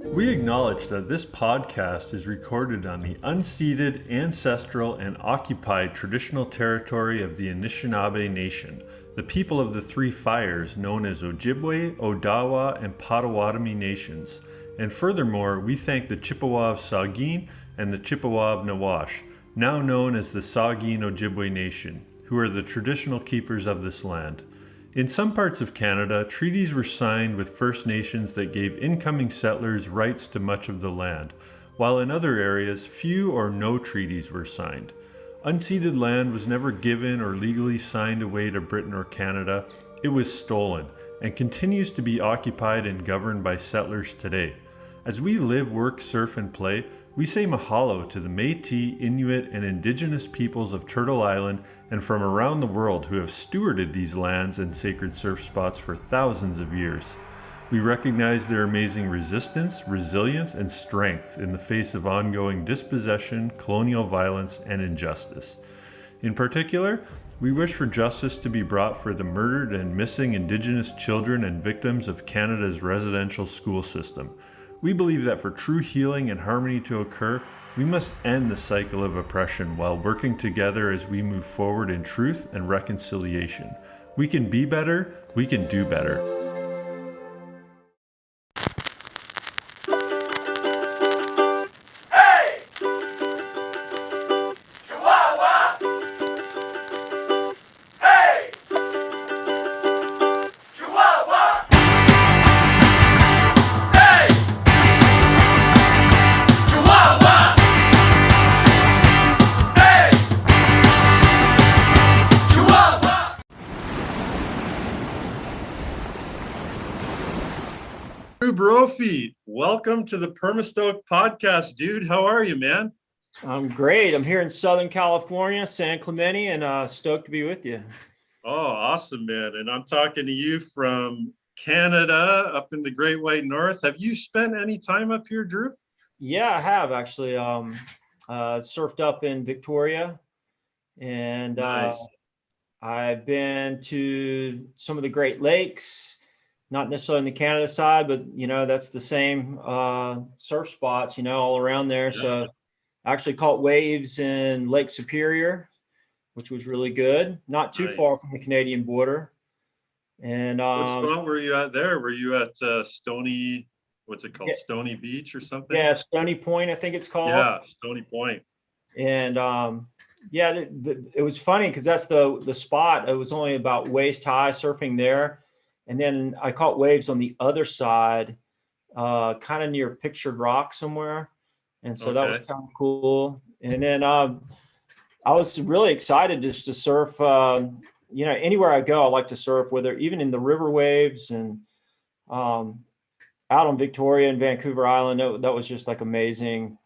We acknowledge that this podcast is recorded on the unceded, ancestral, and occupied traditional territory of the Anishinaabe Nation, the people of the Three Fires known as Ojibwe, Odawa, and Potawatomi nations. And furthermore, we thank the Chippewa of Saugeen and the Chippewa of Nawash, now known as the Saugeen Ojibwe Nation, who are the traditional keepers of this land. In some parts of Canada, treaties were signed with First Nations that gave incoming settlers rights to much of the land, while in other areas, few or no treaties were signed. Unceded land was never given or legally signed away to Britain or Canada. It was stolen and continues to be occupied and governed by settlers today. As we live, work, surf, and play, we say mahalo to the Métis, Inuit, and Indigenous peoples of Turtle Island and from around the world who have stewarded these lands and sacred surf spots for thousands of years. We recognize their amazing resistance, resilience, and strength in the face of ongoing dispossession, colonial violence, and injustice. In particular, we wish for justice to be brought for the murdered and missing Indigenous children and victims of Canada's residential school system. We believe that for true healing and harmony to occur, we must end the cycle of oppression while working together as we move forward in truth and reconciliation. We can be better, we can do better. Drew Brophy, welcome to the Permastoked podcast, dude. How are you, man? I'm great. I'm here in Southern California, San Clemente, and stoked to be with you. Oh, awesome, man. And I'm talking to you from Canada, up in the Great White North. Have you spent any time up here, Drew? Yeah, I have actually surfed up in Victoria, and Nice. I've been to some of the Great Lakes, not necessarily on the Canada side, but that's the same surf spots, all around there. Yeah. So I actually caught waves in Lake Superior, which was really good, not too Nice. far from the Canadian border. And What spot were you at there? Were you at Stony, what's it called? Yeah. Stony Beach or something? Yeah, Stony Point, I think it's called. Yeah, Stony Point. And it was funny because that's the spot. It was only about waist high surfing there. And then I caught waves on the other side, kind of near Pictured Rock somewhere. And so that was kind of cool. And then I was really excited just to surf. Anywhere I go, I like to surf, whether even in the river waves and out on Victoria and Vancouver Island. That was just like amazing,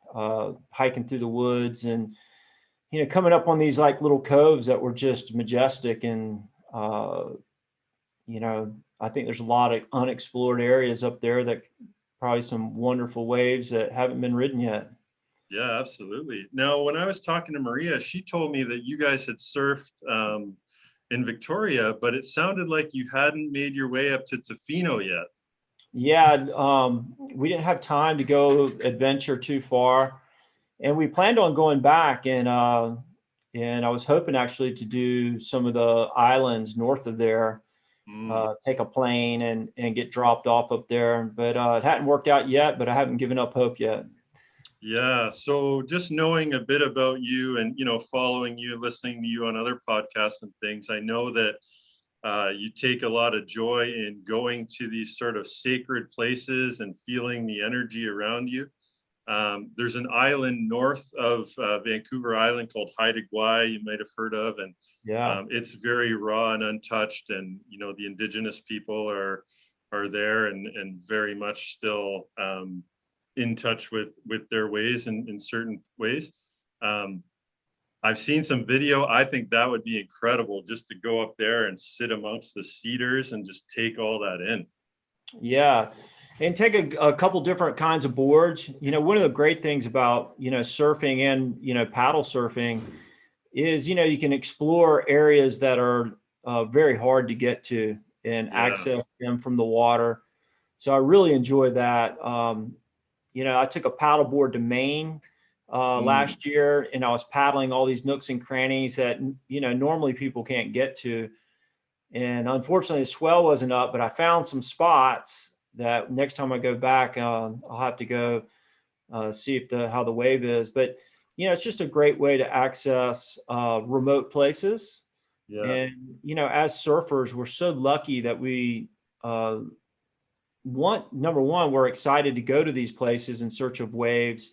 hiking through the woods and, coming up on these like little coves that were just majestic. And, I think there's a lot of unexplored areas up there that probably some wonderful waves that haven't been ridden yet. Yeah, absolutely. Now, when I was talking to Maria, she told me that you guys had surfed in Victoria, but it sounded like you hadn't made your way up to Tofino yet. Yeah, we didn't have time to go adventure too far, and we planned on going back. And I was hoping actually to do some of the islands north of there, take a plane and get dropped off up there. But it hadn't worked out yet. But I haven't given up hope yet. Yeah. So just knowing a bit about you and, following you, listening to you on other podcasts and things, I know that you take a lot of joy in going to these sort of sacred places and feeling the energy around you. There's an island north of Vancouver Island called Haida Gwaii, you might have heard of. And it's very raw and untouched. And, the Indigenous people are there and very much still in touch with their ways in certain ways. I've seen some video. I think that would be incredible just to go up there and sit amongst the cedars and just take all that in. Yeah. And take a couple different kinds of boards. One of the great things about, surfing and, paddle surfing is, you can explore areas that are very hard to get to and access them from the water. So I really enjoy that. I took a paddleboard to Maine last year, and I was paddling all these nooks and crannies that, normally people can't get to. And unfortunately, the swell wasn't up, but I found some spots that next time I go back, I'll have to go see if how the wave is. But, it's just a great way to access remote places. Yeah. And, as surfers, we're so lucky that we number one, we're excited to go to these places in search of waves,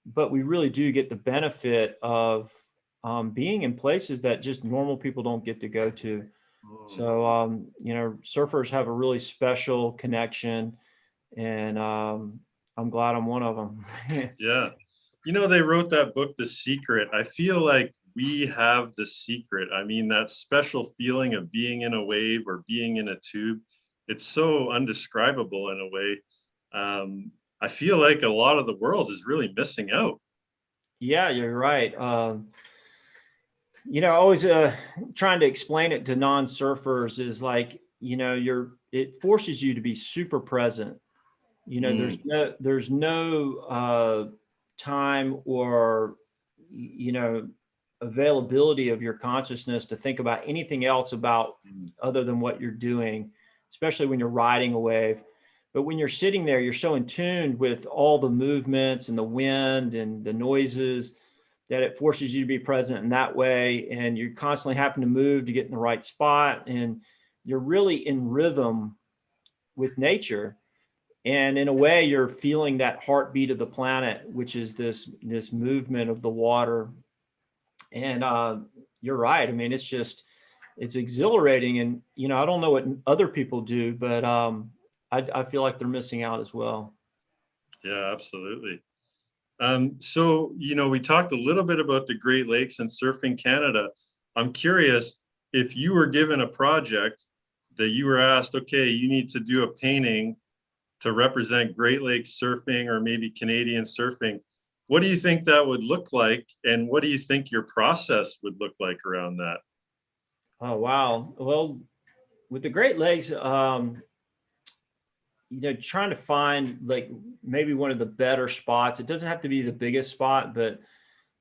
but we really do get the benefit of being in places that just normal people don't get to go to. So, surfers have a really special connection, and I'm glad I'm one of them. Yeah. They wrote that book, The Secret. I feel like we have the secret. I mean, that special feeling of being in a wave or being in a tube, it's so undescribable in a way. I feel like a lot of the world is really missing out. Yeah, you're right. Always trying to explain it to non-surfers is like, it forces you to be super present. There's no time or, availability of your consciousness to think about anything else about other than what you're doing, especially when you're riding a wave. But when you're sitting there, you're so in tune with all the movements and the wind and the noises that it forces you to be present in that way. And you're constantly having to move to get in the right spot. And you're really in rhythm with nature. And in a way, you're feeling that heartbeat of the planet, which is this movement of the water. And you're right. I mean, it's exhilarating. And, I don't know what other people do, but I feel like they're missing out as well. Yeah, absolutely. So, we talked a little bit about the Great Lakes and Surfing Canada. I'm curious, if you were given a project that you were asked, okay, you need to do a painting to represent Great Lakes surfing or maybe Canadian surfing, what do you think that would look like? And what do you think your process would look like around that? Oh, wow. Well, with the Great Lakes, trying to find like maybe one of the better spots. It doesn't have to be the biggest spot, but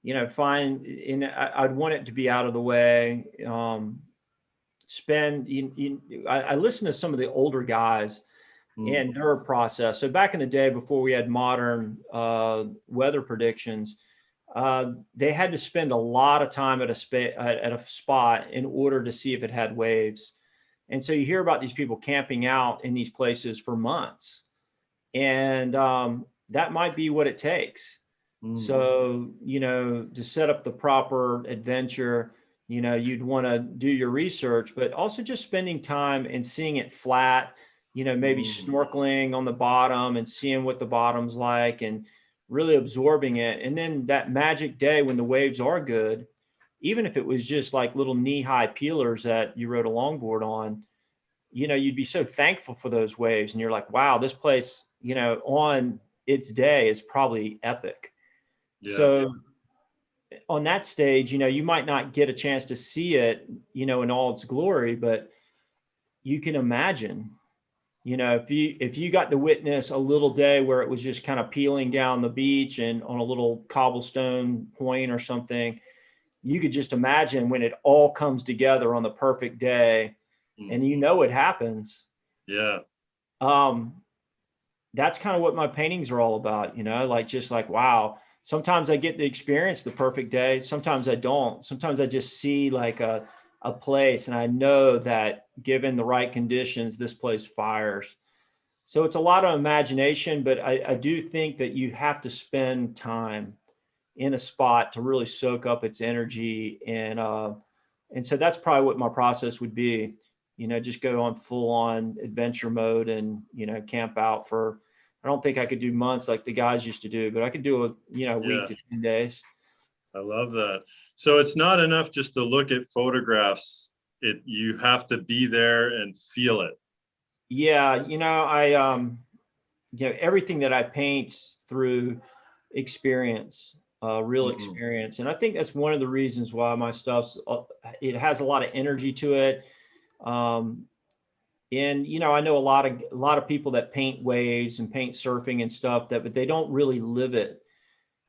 I'd want it to be out of the way. I listen to some of the older guys and their process. So back in the day, before we had modern weather predictions, they had to spend a lot of time at a spot in order to see if it had waves. And so you hear about these people camping out in these places for months, and that might be what it takes. So, to set up the proper adventure, you'd want to do your research, but also just spending time and seeing it flat, maybe snorkeling on the bottom and seeing what the bottom's like and really absorbing it. And then that magic day when the waves are good, even if it was just like little knee-high peelers that you rode a longboard on, you'd be so thankful for those waves. And you're like, wow, this place, on its day is probably epic. Yeah. So on that stage, you might not get a chance to see it, in all its glory, but you can imagine, if you got to witness a little day where it was just kind of peeling down the beach and on a little cobblestone point or something, you could just imagine when it all comes together on the perfect day, and it happens. Yeah. That's kind of what my paintings are all about, wow. Sometimes I get to experience the perfect day. Sometimes I don't. Sometimes I just see like a place and I know that given the right conditions, this place fires. So it's a lot of imagination, but I do think that you have to spend time in a spot to really soak up its energy. And so that's probably what my process would be, just go on full on adventure mode and, camp out for, I don't think I could do months like the guys used to do, but I could do a week to 10 days. I love that. So it's not enough just to look at photographs. You have to be there and feel it. Yeah. Everything that I paint through experience, real experience. And I think that's one of the reasons why my stuff's, it has a lot of energy to it. And, I know a lot of people that paint waves and paint surfing and stuff but they don't really live it.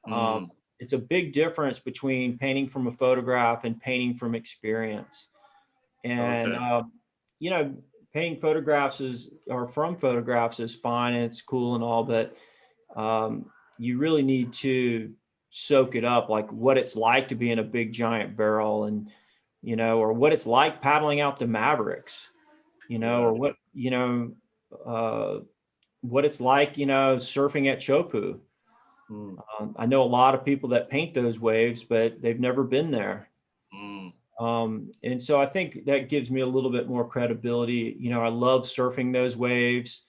Um, Mm, it's a big difference between painting from a photograph and painting from experience. And, okay. you know, painting from photographs is fine and it's cool and all, but you really need to soak it up, like what it's like to be in a big giant barrel, and or what it's like paddling out the Mavericks, Yeah. or uh, what it's like, surfing at Chopu. Mm, I know a lot of people that paint those waves, but they've never been there. mm, And so I think that gives me a little bit more credibility. I love surfing those waves.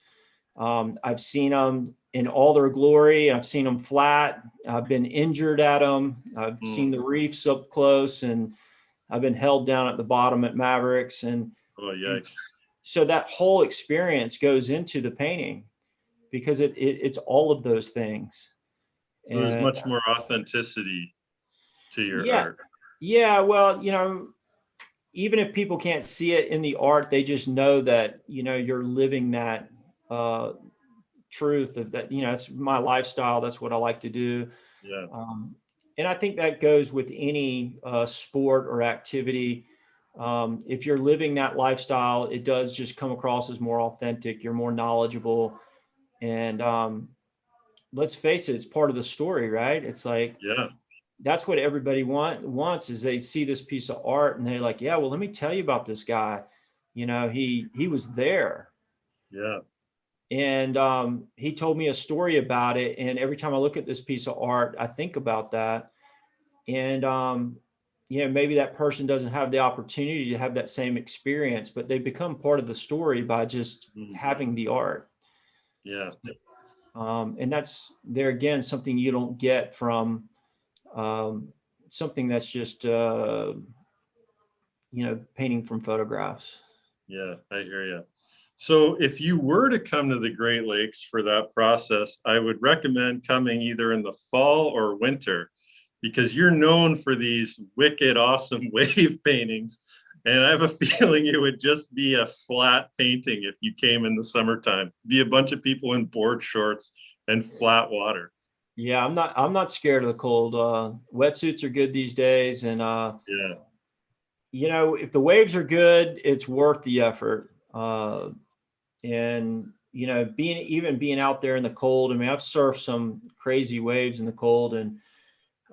I've seen them in all their glory. I've seen them flat. I've been injured at them. I've mm. seen the reefs up close, and I've been held down at the bottom at Mavericks. Oh, And yikes. so that whole experience goes into the painting because it's all of those things. So there's And much more authenticity to your yeah, art. yeah. Well, even if people can't see it in the art, they just know that, you're living that uh, truth of that, it's my lifestyle. That's what I like to do. Yeah. Um, and I think that goes with any sport or activity. If you're living that lifestyle, it does just come across as more authentic. You're more knowledgeable. And let's face it, it's part of the story, right? It's like, Yeah. that's what everybody wants is they see this piece of art and they're like, yeah, well, let me tell you about this guy. He was there. Yeah. And he told me a story about it. And every time I look at this piece of art, I think about that. And, maybe that person doesn't have the opportunity to have that same experience, but they become part of the story by just Mm, having the art. yeah. And that's there again, something you don't get from um, something that's just, painting from photographs. Yeah. I hear you. So if you were to come to the Great Lakes for that process, I would recommend coming either in the fall or winter because you're known for these wicked awesome wave paintings. And I have a feeling it would just be a flat painting if you came in the summertime. Be a bunch of people in board shorts and flat water. Yeah, I'm not scared of the cold. Wetsuits are good these days. And, Yeah. if the waves are good, it's worth the effort. And, being out there in the cold, I mean, I've surfed some crazy waves in the cold, and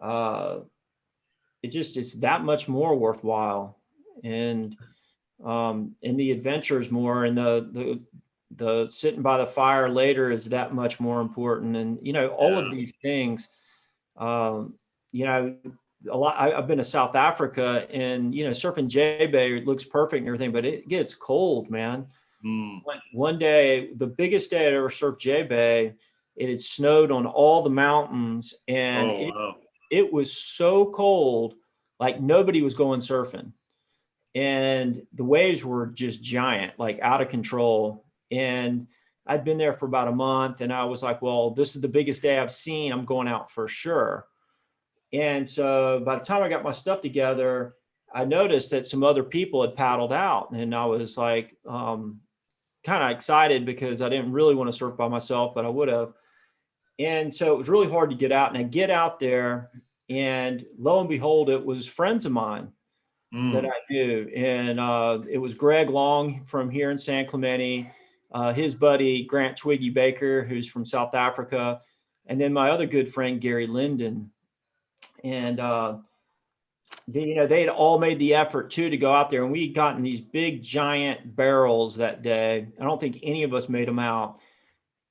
uh, it's that much more worthwhile. And the adventure is more, and the sitting by the fire later is that much more important. And, all of Yeah. these things, um, you know, a lot. I've been to South Africa, and surfing J Bay, it looks perfect and everything, but it gets cold, man. Mm. One day, the biggest day I'd ever surfed J Bay, it had snowed on all the mountains, and Oh, it wow. it was so cold, like nobody was going surfing, and the waves were just giant, like out of control. And I'd been there for about a month, and I was like, well, this is the biggest day I've seen. I'm going out for sure. And so by the time I got my stuff together, I noticed that some other people had paddled out, and I was like, kind of excited because I didn't really want to surf by myself, but I would have. And so it was really hard to get out. And I get out there, and lo and behold, it was friends of mine that Mm. I knew. And it was Greg Long from here in San Clemente, his buddy, Grant Twiggy Baker, who's from South Africa, and then my other good friend, Gary Linden. And they had all made the effort too to go out there, and we had gotten these big giant barrels that day. I don't think any of us made them out,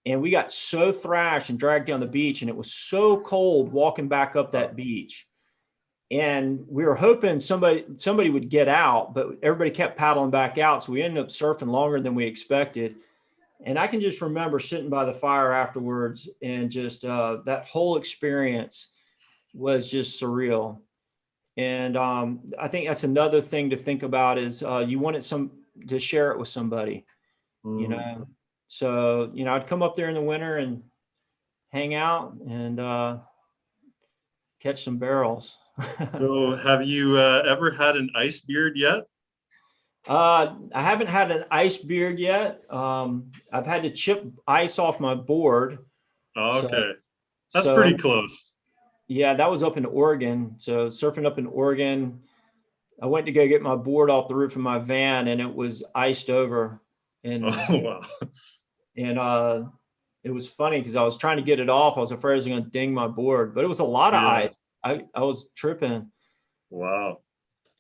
and we got so thrashed and dragged down the beach, and it was so cold walking back up that beach. And we were hoping somebody would get out, but everybody kept paddling back out, so we ended up surfing longer than we expected. And I can just remember sitting by the fire afterwards, and just that whole experience was just surreal. And I think that's another thing to think about is you wanted to share it with somebody, you Mm. know. So I'd come up there in the winter and hang out and catch some barrels. So have you ever had an ice beard yet? I haven't had an ice beard yet. I've had to chip ice off my board. So, Okay. That's so pretty close. yeah, that was up in Oregon. So surfing up in Oregon, I went to go get my board off the roof of my van, and it was iced over, and Oh, wow. and it was funny because I was trying to get it off. I was afraid I was going to ding my board, but it was a lot of Yeah. ice. I was tripping, Wow.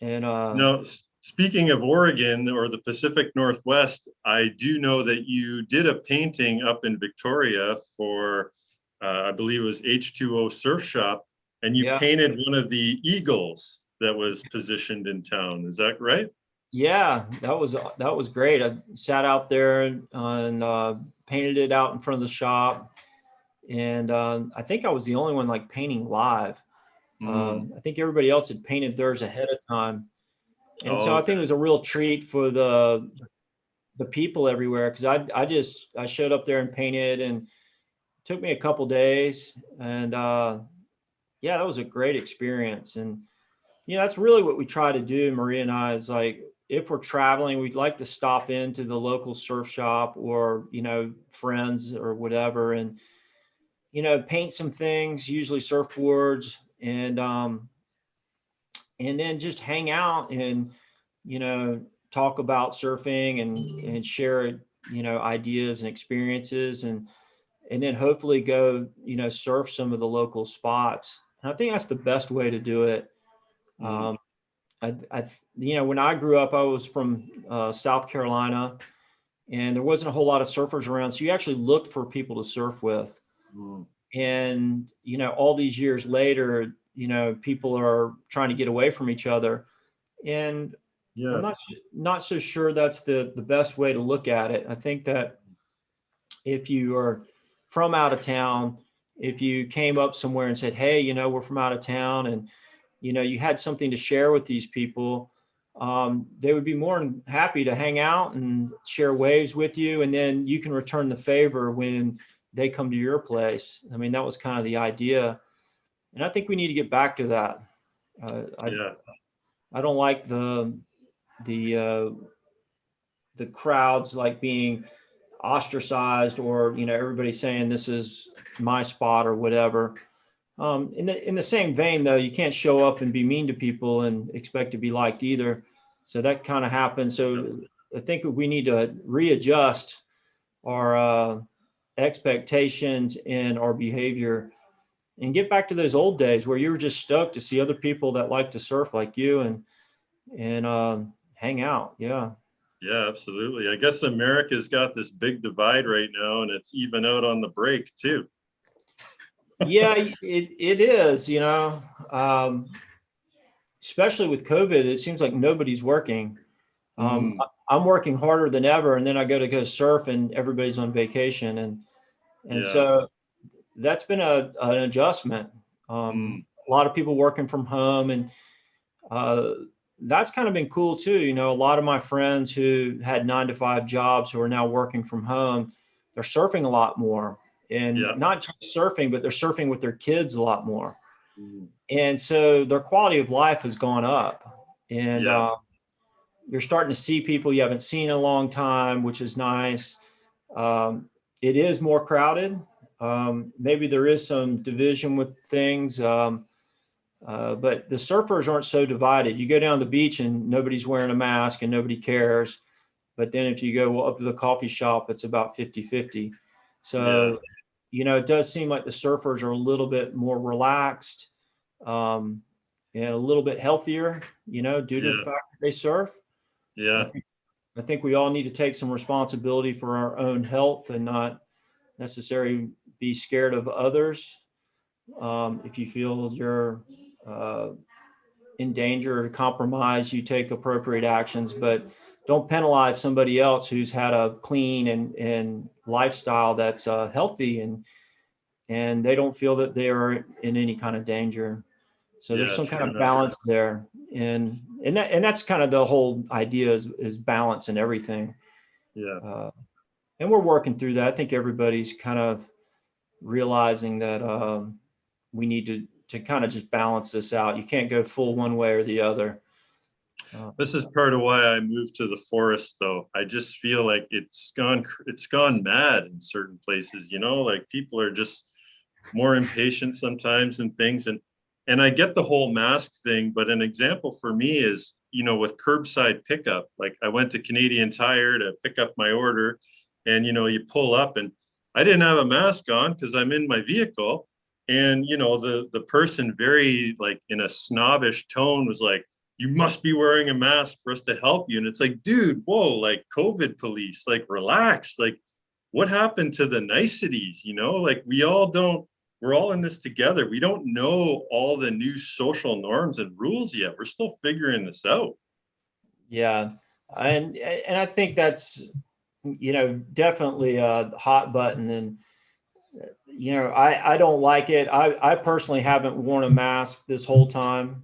and Now, speaking of Oregon or the Pacific Northwest, I do know that you did a painting up in Victoria for, I believe it was H2O Surf Shop, and you yeah, painted one of the eagles that was positioned in town. Is that right? yeah, that was great. I sat out there and painted it out in front of the shop, and I think I was the only one like painting live. Mm. I think everybody else had painted theirs ahead of time, and Oh, so I think okay. it was a real treat for the people everywhere because I showed up there and painted, and it took me a couple days, and yeah, that was a great experience. And that's really what we try to do, Maria and I, is like if we're traveling, we'd like to stop into the local surf shop or friends or whatever, and paint some things, usually surfboards, and then just hang out and you know talk about surfing and share ideas and experiences, and then hopefully go surf some of the local spots. And I think that's the best way to do it. Mm. um, when I grew up, I was from South Carolina, and there wasn't a whole lot of surfers around, so you actually looked for people to surf with. Mm. And all these years later, people are trying to get away from each other, and I'm Yeah. not so sure that's the best way to look at it. I think that if you are from out of town, if you came up somewhere and said, hey, we're from out of town, and you had something to share with these people, they would be more than happy to hang out and share waves with you, and then you can return the favor when they come to your place. I mean, that was kind of the idea, and I think we need to get back to that. uh, i Yeah. I don't like the uh, the crowds like being ostracized, or everybody saying this is my spot or whatever. In the same vein, though, you can't show up and be mean to people and expect to be liked either. So that kind of happens. Yeah. So I think we need to readjust our expectations and our behavior, and get back to those old days where you were just stoked to see other people that like to surf like you, and hang out. Yeah. Yeah, absolutely. I guess America's got this big divide right now, and it's even out on the break too. Yeah, it is, um, especially with COVID, it seems like nobody's working. Mm. I'm working harder than ever, and then I go surf, and everybody's on vacation, and Yeah. so that's been an adjustment. Mm. A lot of people working from home, and uh, that's kind of been cool too. A lot of my friends who had 9 to 5 jobs who are now working from home, they're surfing a lot more, and Yeah. not just surfing, but they're surfing with their kids a lot more. Mm. And so their quality of life has gone up, and Yeah. you're starting to see people you haven't seen in a long time, which is nice. Um, it is more crowded. Maybe there is some division with things, but the surfers aren't so divided. You go down the beach and nobody's wearing a mask and nobody cares. But then if you go up to the coffee shop, it's about 50-50. Yeah. So, it does seem like the surfers are a little bit more relaxed, um, and a little bit healthier, due to the Yeah. fact that they surf. I Yeah. think I think we all need to take some responsibility for our own health and not necessarily be scared of others. If you feel you're uh, in danger or compromised, you take appropriate actions, but don't penalize somebody else who's had a clean and lifestyle that's healthy, and they don't feel that they are in any kind of danger. So there's Yeah. some kind True of enough. balance there, and that's kind of the whole idea is balance in everything. Yeah. Uh, and we're working through that. I think everybody's kind of realizing that we need to kind of just balance this out. You can't go full one way or the other. This is part of why I moved to the forest, though. I just feel like it's gone mad in certain places, you know, like people are just more impatient sometimes and things. And I get the whole mask thing, but an example for me is, you know, with curbside pickup, like I went to Canadian Tire to pick up my order, and you know, you pull up and I didn't have a mask on because I'm in my vehicle. And you know, the person very like in a snobbish tone was like, you must be wearing a mask for us to help you. And it's like, dude, whoa, like COVID police, like relax. Like what happened to the niceties? You know, like we're all in this together. We don't know all the new social norms and rules yet. We're still figuring this out. Yeah. And I think that's, definitely a hot button. And, I don't like it. I personally haven't worn a mask this whole time.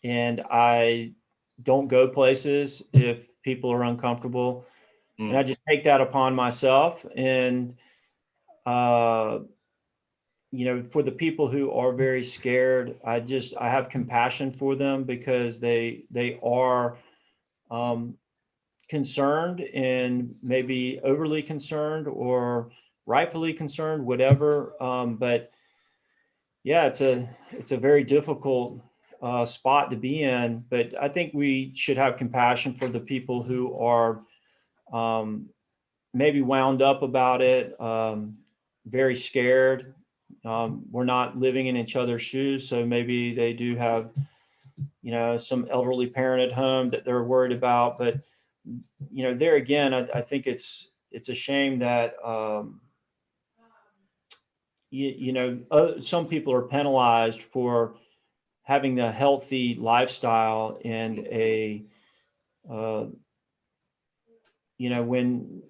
And I don't go places if people are uncomfortable. And I just take that upon myself. And, for the people who are very scared, I have compassion for them because they are concerned, and maybe overly concerned or rightfully concerned, whatever. But yeah, it's a very difficult spot to be in. But I think we should have compassion for the people who are um, maybe wound up about it, very scared. We're not living in each other's shoes, so maybe they do have, some elderly parent at home that they're worried about. But there again, I think it's a shame that some people are penalized for having a healthy lifestyle and a uh, when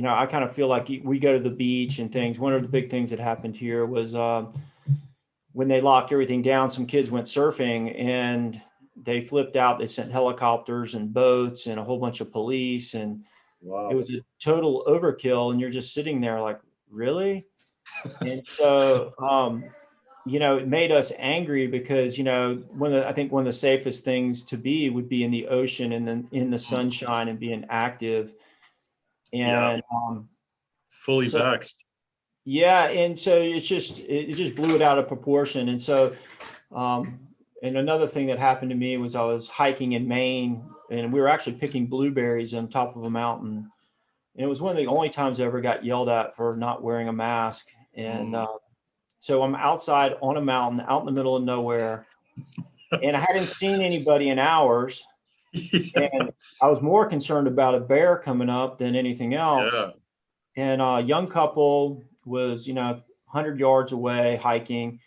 I kind of feel like we go to the beach and things. One of the big things that happened here was when they locked everything down, some kids went surfing and they flipped out. They sent helicopters and boats and a whole bunch of police, and it Wow. was a total overkill. And you're just sitting there like, really? And so, it made us angry because, I think one of the safest things to be would be in the ocean and then in the sunshine and being active. Yeah. And Fully so, vaxxed. yeah. And so it just blew it out of proportion. And so, um, and another thing that happened to me was I was hiking in Maine, and we were actually picking blueberries on top of a mountain. And it was one of the only times I ever got yelled at for not wearing a mask. And so I'm outside on a mountain out in the middle of nowhere, and I hadn't seen anybody in hours. Yeah. And I was more concerned about a bear coming up than anything else. Yeah. And a young couple was, 100 yards away hiking.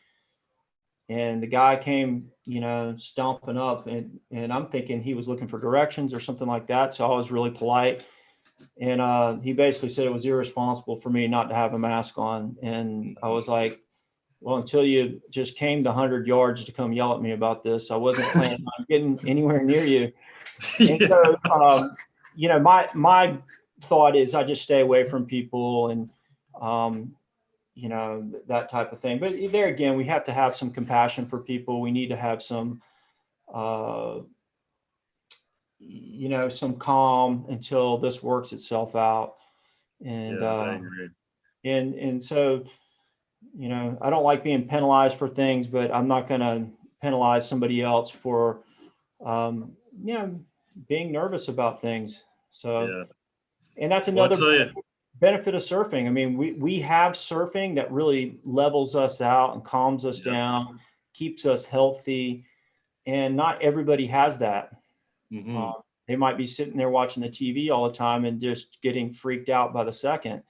And the guy came, stomping up, and I'm thinking he was looking for directions or something like that. So I was really polite. And he basically said it was irresponsible for me not to have a mask on. And I was like, well, until you just came the 100 yards to come yell at me about this, I wasn't planning on getting anywhere near you. And Yeah. so, my thought is I just stay away from people and, that type of thing. But there again, we have to have some compassion for people. We need to have some, uh, some calm until this works itself out. And, Yeah, I agree. and so, I don't like being penalized for things, but I'm not going to penalize somebody else for, being nervous about things. So, Yeah. and that's Well, I'll another tell you. benefit of surfing. I mean, we have surfing that really levels us out and calms us Yeah. down, keeps us healthy, and not everybody has that. Hmm. Uh, they might be sitting there watching the TV all the time and just getting freaked out by the second.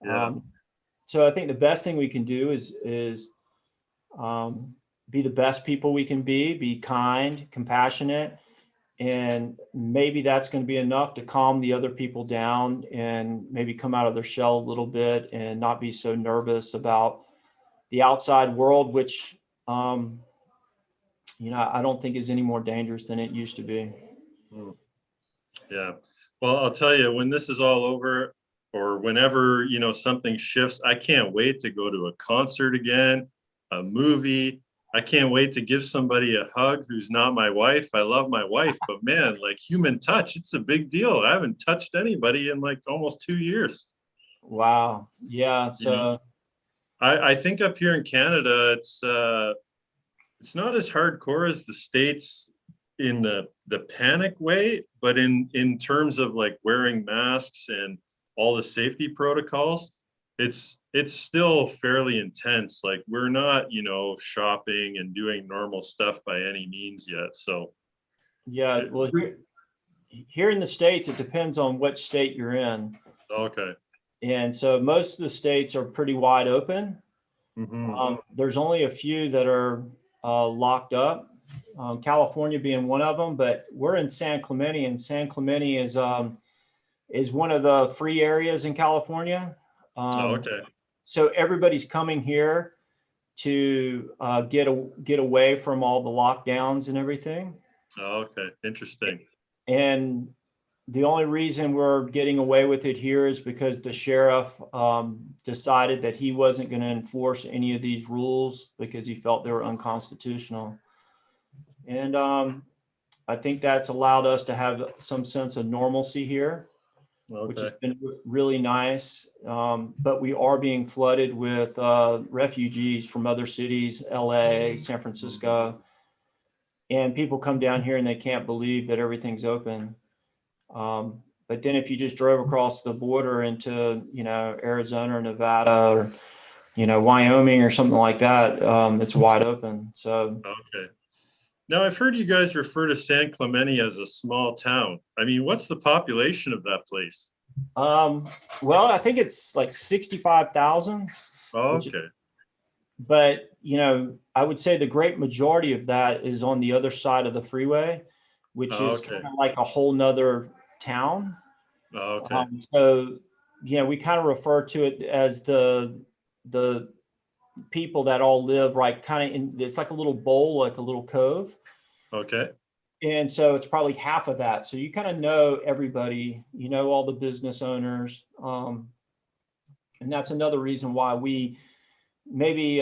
Yeah. So I think the best thing we can do is um, be the best people we can be kind, compassionate, and maybe that's going to be enough to calm the other people down and maybe come out of their shell a little bit and not be so nervous about the outside world, which I don't think is any more dangerous than it used to be. Mm. Yeah. Well, I'll tell you, when this is all over, or whenever, you know, something shifts, I can't wait to go to a concert again, a movie. I can't wait to give somebody a hug who's not my wife. I love my wife, but man, like human touch, it's a big deal. I haven't touched anybody in like almost 2 years. Wow. Yeah. You know, So I think up here in Canada, it's not as hardcore as the States in the panic way, but in terms of like wearing masks and all the safety protocols, it's still fairly intense. Like we're not, shopping and doing normal stuff by any means yet. So yeah, it, well, here in the States, it depends on what state you're in. okay. And so most of the states are pretty wide open. Hmm. There's only a few that are locked up, California being one of them, but we're in San Clemente, and San Clemente is one of the free areas in California. Um, Okay. so everybody's coming here to get away from all the lockdowns and everything. Okay. Interesting. And the only reason we're getting away with it here is because the sheriff decided that he wasn't going to enforce any of these rules because he felt they were unconstitutional. And I think that's allowed us to have some sense of normalcy here, which has Okay. been really nice. But we are being flooded with refugees from other cities, LA, San Francisco, and people come down here and they can't believe that everything's open. But then if you just drove across the border into, Arizona or Nevada or, Wyoming or something like that, it's wide open. So, Okay. Now I've heard you guys refer to San Clemente as a small town. I mean, what's the population of that place? well, I think it's like 65,000, which, Okay. but, I would say the great majority of that is on the other side of the freeway, which is Okay. kind of like a whole nother town. Okay. So, we kind of refer to it as the people that all live right kind of in, it's like a little bowl, like a little cove. Okay. And so it's probably half of that. So you kind of know everybody, all the business owners. And that's another reason why we maybe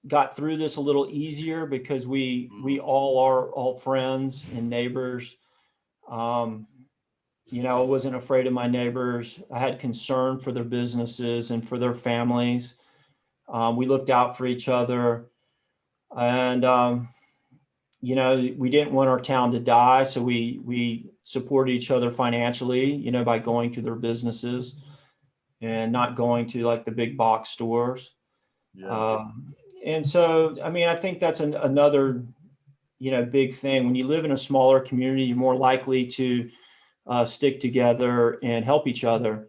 got through this a little easier because we all are all friends and neighbors. Um, I wasn't afraid of my neighbors. I had concern for their businesses and for their families. We looked out for each other, and we didn't want our town to die, so we supported each other financially, by going to their businesses and not going to like the big box stores. Yeah. And so, I mean, I think that's another, big thing. When you live in a smaller community, you're more likely to stick together and help each other.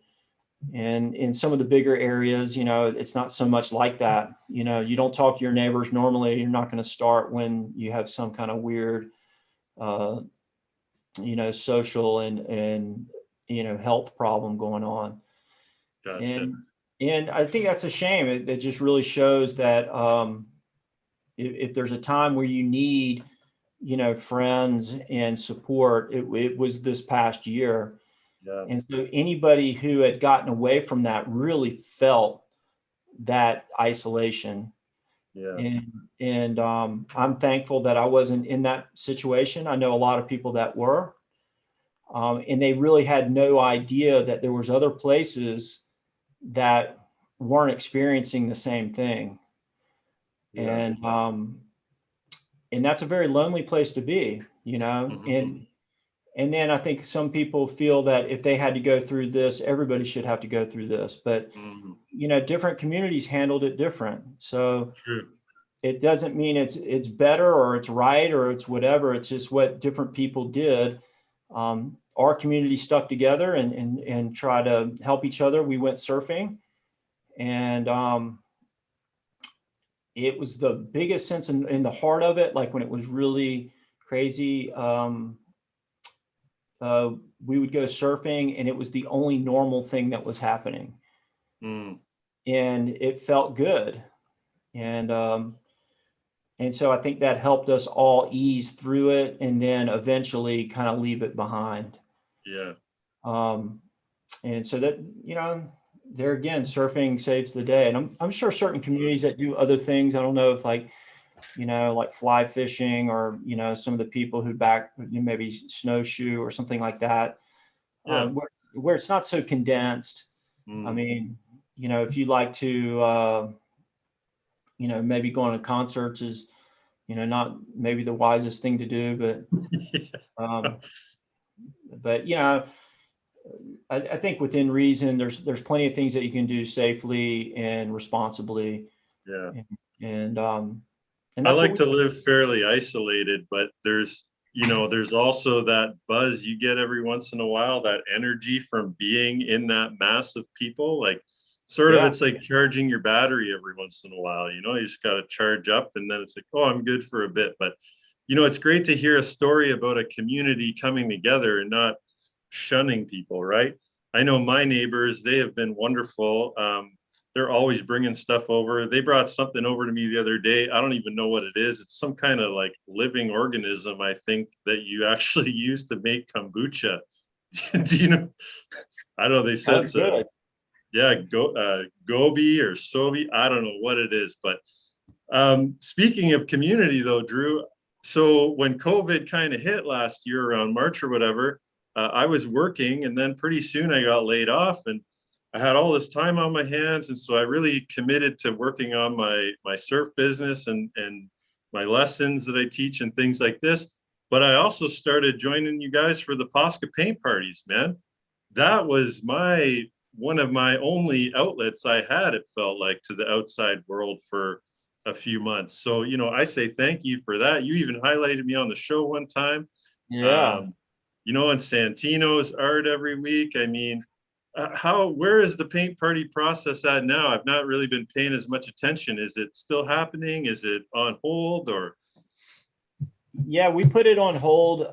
And in some of the bigger areas, it's not so much like that. You don't talk to your neighbors normally. You're not going to start when you have some kind of weird, uh, social and health problem going on. Gotcha. And I think that's a shame. It just really shows that if there's a time where you need, friends and support, it was this past year. Yeah. And so anybody who had gotten away from that really felt that isolation. Yeah. And I'm thankful that I wasn't in that situation. I know a lot of people that were, and they really had no idea that there was other places that weren't experiencing the same thing. Yeah. And that's a very lonely place to be, Mhm. and then I think some people feel that if they had to go through this, everybody should have to go through this. But, Mhm. different communities handled it different. So True. it doesn't mean it's better or it's right or it's whatever. It's just what different people did. Our community stuck together and try to help each other. We went surfing, and it was the biggest sense in the heart of it. Like when it was really crazy, uh, we would go surfing, and it was the only normal thing that was happening, Mm. and it felt good. And so I think that helped us all ease through it, and then eventually kind of leave it behind. Yeah. Um, and so that, there again, surfing saves the day. And I'm sure certain communities that do other things. I don't know if like like fly fishing, or, some of the people who maybe snowshoe or something like that, Yeah. where it's not so condensed. I mean, if you like to, maybe going to concerts is, not maybe the wisest thing to do, um, but, I think within reason, there's plenty of things that you can do safely and responsibly. Yeah. And I that's what like we, to live fairly isolated, but there's also that buzz you get every once in a while, that energy from being in that mass of people. Like, sort of, yeah, it's like charging your battery every once in a while. You just got to charge up, and then it's like, oh, I'm good for a bit. But, it's great to hear a story about a community coming together and not shunning people, right? I know my neighbors, they have been wonderful. They're always bringing stuff over. They brought something over to me the other day. I don't even know what it is. It's some kind of like living organism, I think, that you actually use to make kombucha. Do you know? I don't know. They said that's it's a, good. yeah, gobi or sobi. I don't know what it is. But speaking of community, though, Drew, so when COVID kind of hit last year around March or whatever, I was working, and then pretty soon I got laid off, and I had all this time on my hands, and so I really committed to working on my surf business and my lessons that I teach and things like this. But I also started joining you guys for the POSCA paint parties, man. That was my one of my only outlets I had, it felt like, to the outside world for a few months. So, I say thank you for that. You even highlighted me on the show one time. Yeah. Um, and Santino's art every week. I mean, where is the paint party process at now? I've not really been paying as much attention. Is it still happening? Is it on hold, or? Yeah, we put it on hold,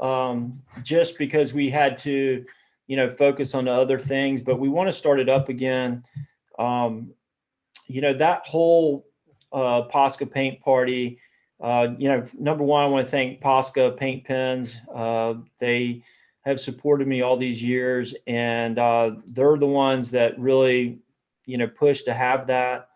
just because we had to, focus on the other things, but we want to start it up again. Um, that whole POSCA paint party, number one, I want to thank POSCA Paint Pens. They have supported me all these years, and they're the ones that really, pushed to have that.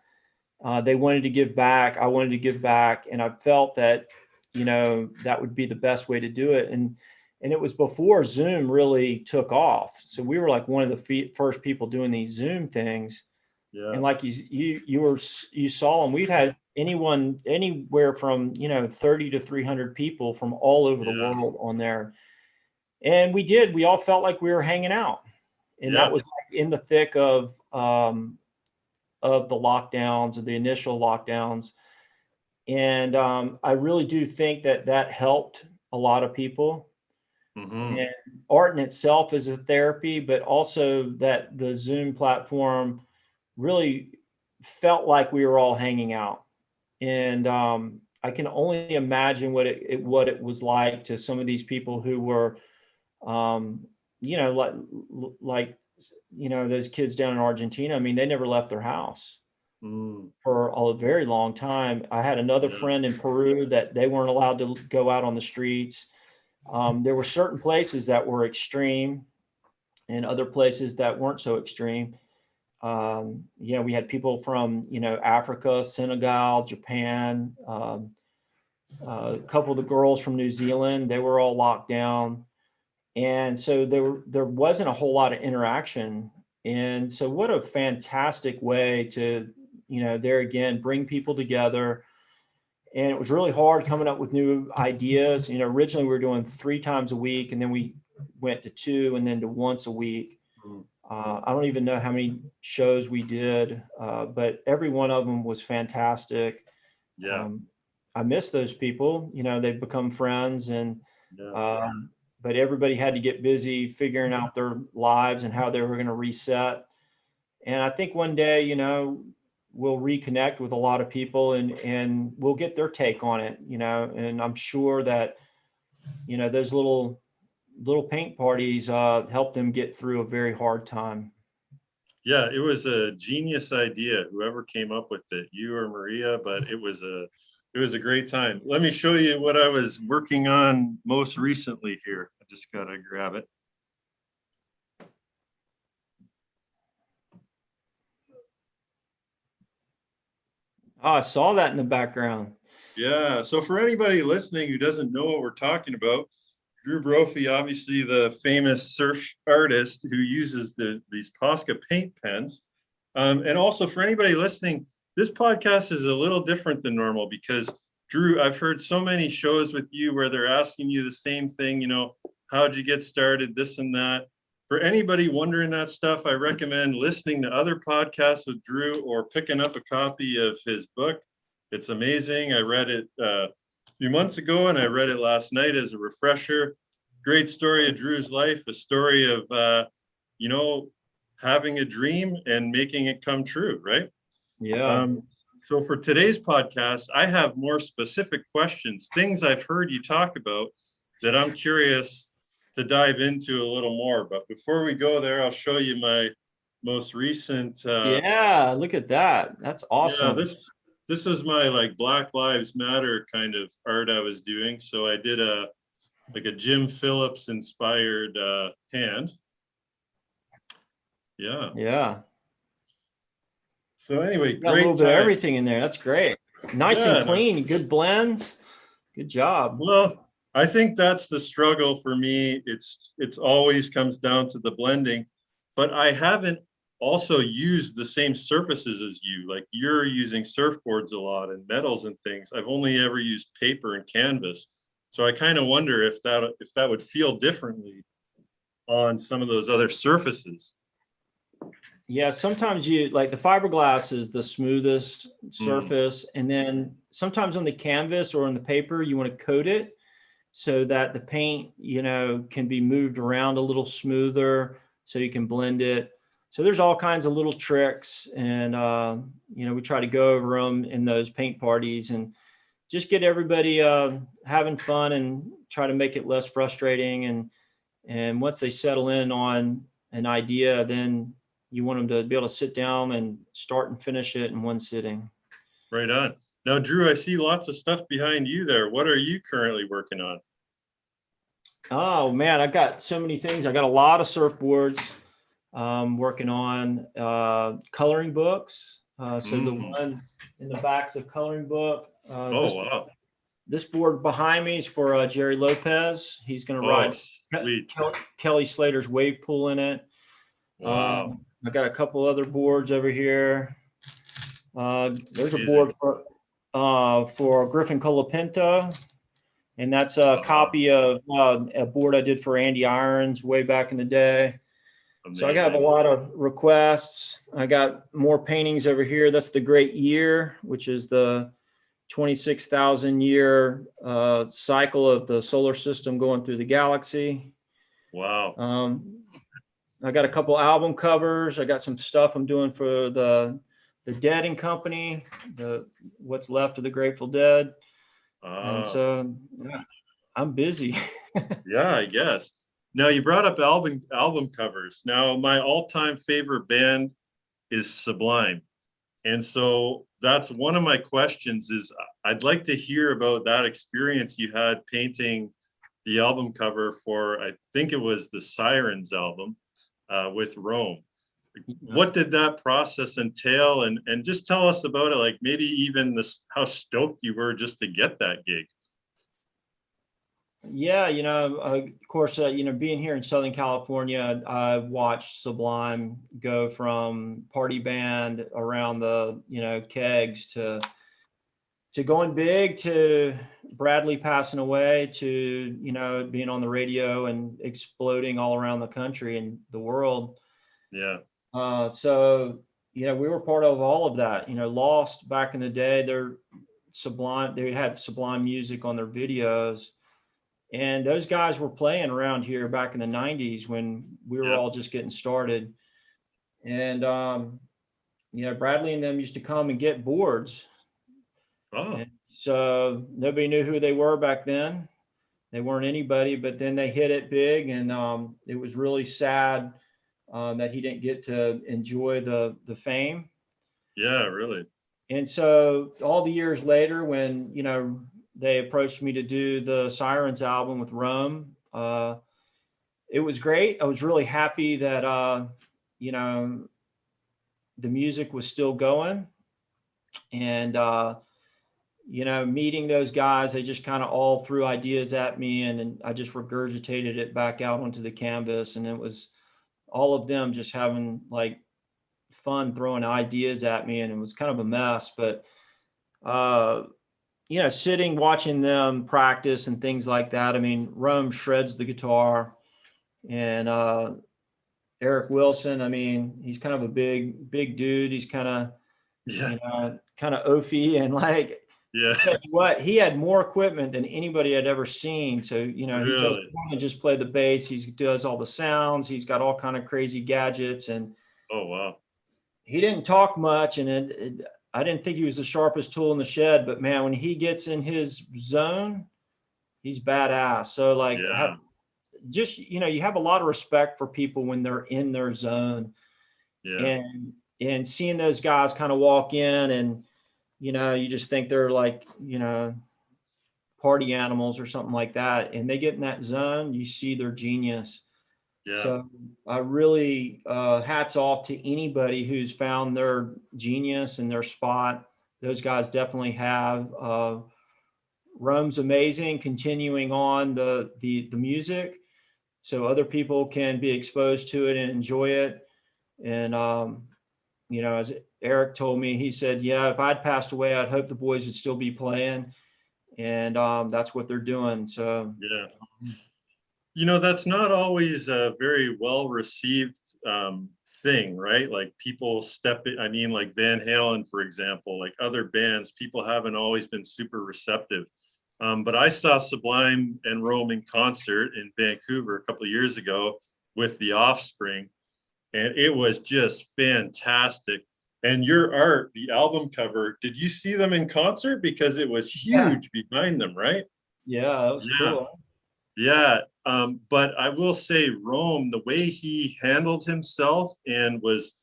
They wanted to give back. I wanted to give back, and I felt that, that would be the best way to do it. And it was before Zoom really took off, so we were like one of the first people doing these Zoom things. Yeah. And like you saw them, we've had anyone anywhere from 30 to 300 people from all over the Yeah. world on there. And we all felt like we were hanging out, and that Yeah. was like in the thick of the lockdowns, of the initial lockdowns. And I really do think that helped a lot of people. Mm-hmm. And art in itself is a therapy, but also that the Zoom platform really felt like we were all hanging out. And I can only imagine what it was like to some of these people who were, um, like those kids down in Argentina. I mean, they never left their house Mm. for a very long time. I had another Yeah. friend in Peru that they weren't allowed to go out on the streets. There were certain places that were extreme and other places that weren't so extreme. We had people from, Africa, Senegal, Japan, a couple of the girls from New Zealand, they were all locked down. And so there wasn't a whole lot of interaction. And so what a fantastic way to, there again, bring people together. And it was really hard coming up with new ideas. Originally we were doing 3 times a week, and then we went to 2, and then to once a week. Mm. I don't even know how many shows we did, but every one of them was fantastic. Yeah. Um, I miss those people. They've become friends, and Yeah. but everybody had to get busy figuring out their lives and how they were going to reset. And I think one day, we'll reconnect with a lot of people, and we'll get their take on it. And I'm sure that those little paint parties help them get through a very hard time. Yeah, it was a genius idea, whoever came up with it, you or Maria, but it was a great time. Let me show you what I was working on most recently here. I just gotta grab it. Oh, I saw that in the background. Yeah. So for anybody listening who doesn't know what we're talking about, Drew Brophy, obviously the famous surf artist who uses these POSCA paint pens. And also for anybody listening, this podcast is a little different than normal because Drew, I've heard so many shows with you where they're asking you the same thing, how'd you get started, this and that. For anybody wondering that stuff, I recommend listening to other podcasts with Drew or picking up a copy of his book. It's amazing. I read it a few months ago and I read it last night as a refresher. Great story of Drew's life, a story of, having a dream and making it come true, right? Yeah. So for today's podcast, I have more specific questions, things I've heard you talk about that I'm curious to dive into a little more. But before we go there, I'll show you my most recent. Yeah, look at that. That's Yeah, awesome. this is my like Black Lives Matter kind of art I was doing. So I did a Jim Phillips inspired hand. Yeah. Yeah. So anyway, Got a little great bit of time. everything in there. That's great. Nice and clean. Good blends. Good job. Well, I think that's the struggle for me. It's always comes down to the blending, but I haven't also used the same surfaces as you. Like you're using surfboards a lot and metals and things. I've only ever used paper and canvas. So I kind of wonder if that would feel differently on some of those other surfaces. Yeah, sometimes you like the fiberglass is the smoothest surface. And then sometimes on the canvas or on the paper, you want to coat it so that the paint, can be moved around a little smoother so you can blend it. So there's all kinds of little tricks and, we try to go over them in those paint parties and just get everybody having fun and try to make it less frustrating. And once they settle in on an idea, then you want them to be able to sit down and start and finish it in one sitting. Right on. Now, Drew, I see lots of stuff behind you there. What are you currently working on? Oh man, I've got so many things. I got a lot of surfboards. Working on coloring books. So the one in the back's a coloring book. Wow. This board behind me is for Jerry Lopez. He's going to ride Kelly Slater's wave pool in it. Wow. I got a couple other boards over here. There's a board for Griffin Colapinto, and that's a copy of a board I did for Andy Irons way back in the day. Amazing. So I got a lot of requests. I got more paintings over here. That's the Great Year, which is the 26,000 year cycle of the solar system going through the galaxy. Wow. I got a couple album covers. I got some stuff I'm doing for the Dead and Company, what's left of the Grateful Dead. And so I'm busy. Yeah, I guess. Now you brought up album covers. Now my all-time favorite band is Sublime. And so that's one of my questions is I'd like to hear about that experience you had painting the album cover for, I think it was the Sirens album with Rome. What did that process entail? And just tell us about it, like maybe even how stoked you were just to get that gig. Yeah, of course, being here in Southern California, I watched Sublime go from party band around the, kegs to going big, to Bradley passing away, to, being on the radio and exploding all around the country and the world. Yeah. So, we were part of all of that. Lost back in the day, they had Sublime music on their videos. And those guys were playing around here back in the 90s when we were all just getting started. And, Bradley and them used to come and get boards. And so nobody knew who they were back then. They weren't anybody, but then they hit it big. And it was really sad that he didn't get to enjoy the fame. Yeah, really. And so all the years later, when, they approached me to do the Sirens album with Rome. It was great. I was really happy that, the music was still going. And meeting those guys, they just kind of all threw ideas at me, and I just regurgitated it back out onto the canvas. And it was all of them just having like fun throwing ideas at me, and it was kind of a mess. But, uh, sitting, watching them practice and things like that. I mean, Rome shreds the guitar, and Eric Wilson, I mean, he's kind of a big dude. He's kind of, Yeah. kind of oafy, and like, Yeah. tell you what, he had more equipment than anybody had ever seen. So, he does Really? more than just play the bass. He does all the sounds. He's got all kind of crazy gadgets, and Oh, wow. he didn't talk much. And I didn't think he was the sharpest tool in the shed, but man, when he gets in his zone, he's badass. So like, Yeah. you have a lot of respect for people when they're in their zone, Yeah. and seeing those guys kind of walk in, and you just think they're like, party animals or something like that. And they get in that zone, you see their genius. Yeah. So I really, hats off to anybody who's found their genius and their spot. Those guys definitely have. Rome's amazing, continuing on the music, so other people can be exposed to it and enjoy it. And as Eric told me, he said, "Yeah, if I'd passed away, I'd hope the boys would still be playing." And that's what they're doing. So Yeah. That's not always a very well received thing, right? Like people step in, I mean, like Van Halen, for example, like other bands, people haven't always been super receptive. But I saw Sublime and Rome in concert in Vancouver a couple of years ago with The Offspring, and it was just fantastic. And your art, the album cover, did you see them in concert? Because it was yeah, huge behind them, right? yeah, that was Yeah. cool. Yeah, but I will say Rome, the way he handled himself and was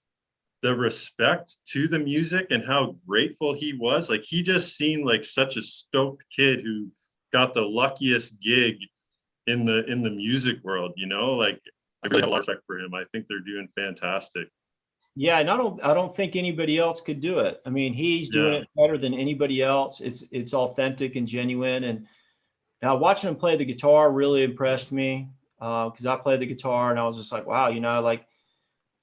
the respect to the music and how grateful he was, like he just seemed like such a stoked kid who got the luckiest gig in the music world, like I really have a lot of respect for him. I think they're doing fantastic. Yeah, and I don't think anybody else could do it. I mean, he's doing Yeah, it better than anybody else. It's authentic and genuine. And now watching him play the guitar really impressed me, because I played the guitar and I was just like, wow, like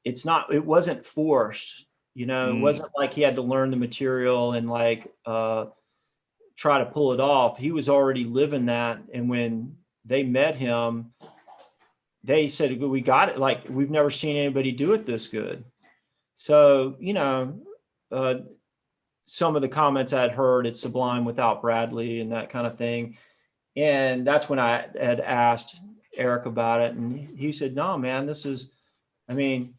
it wasn't forced. It mm, wasn't like he had to learn the material and like, try to pull it off. He was already living that. And when they met him, they said, "We got it. Like, we've never seen anybody do it this good." So, uh, some of the comments I'd heard, it's Sublime without Bradley and that kind of thing. And that's when I had asked Eric about it. And he said, "No, man, I mean,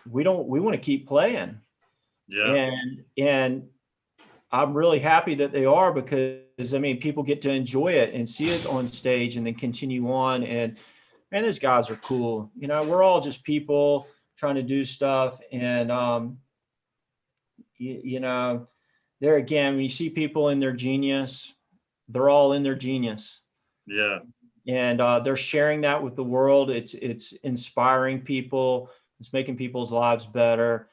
we want to keep playing." yeah, And I'm really happy that they are, because I mean, people get to enjoy it and see it on stage and then continue on. And man, those guys are cool. We're all just people trying to do stuff. And, you know, there again, when you see people in their genius, they're all in their genius, yeah, and they're sharing that with the world. It's inspiring people. It's making people's lives better.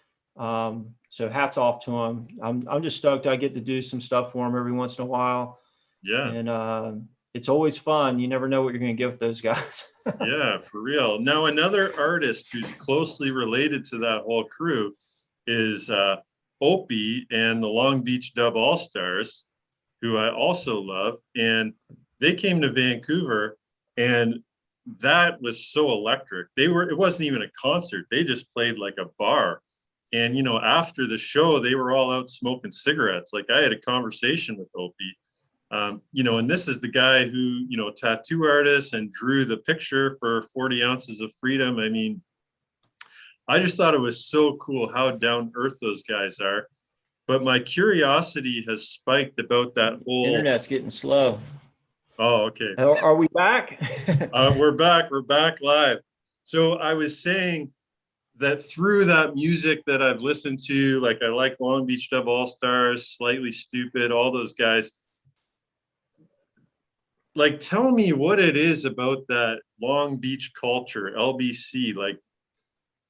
So hats off to them. I'm just stoked I get to do some stuff for them every once in a while, yeah. and it's always fun. You never know what you're going to get with those guys. Yeah, for real. Now, another artist who's closely related to that whole crew is Opie and the Long Beach Dub All Stars, who I also love. And they came to Vancouver, and that was so electric. It wasn't even a concert, they just played like a bar. And, after the show, they were all out smoking cigarettes. Like I had a conversation with Opie, and this is the guy who, tattoo artist and drew the picture for 40 ounces of freedom. I mean, I just thought it was so cool how down earth those guys are. But my curiosity has spiked about that whole. Internet's getting slow. Oh, okay. Are we back? We're back. We're back live. So I was saying that through that music that I've listened to, like I like Long Beach Dub All Stars, Slightly Stupid, all those guys. Like, tell me what it is about that Long Beach culture, LBC. Like,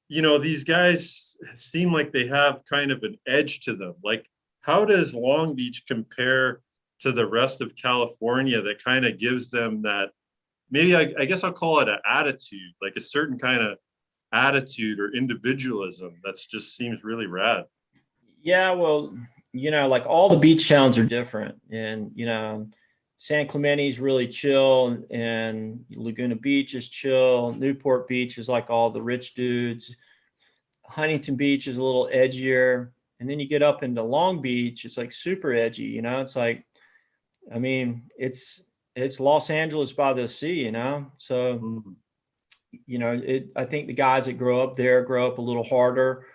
these guys seem like they have kind of an edge to them. Like, how does Long Beach compare to the rest of California that kind of gives them that, maybe I guess I'll call it an attitude, like a certain kind of attitude or individualism that's just seems really rad. Yeah, well, like all the beach towns are different, and San Clemente's really chill, and Laguna Beach is chill. Newport Beach is like all the rich dudes. Huntington Beach is a little edgier, and then you get up into Long Beach, it's like super edgy. It's like, I mean, it's Los Angeles by the sea. So Mm, I think the guys that grow up there grow up a little harder,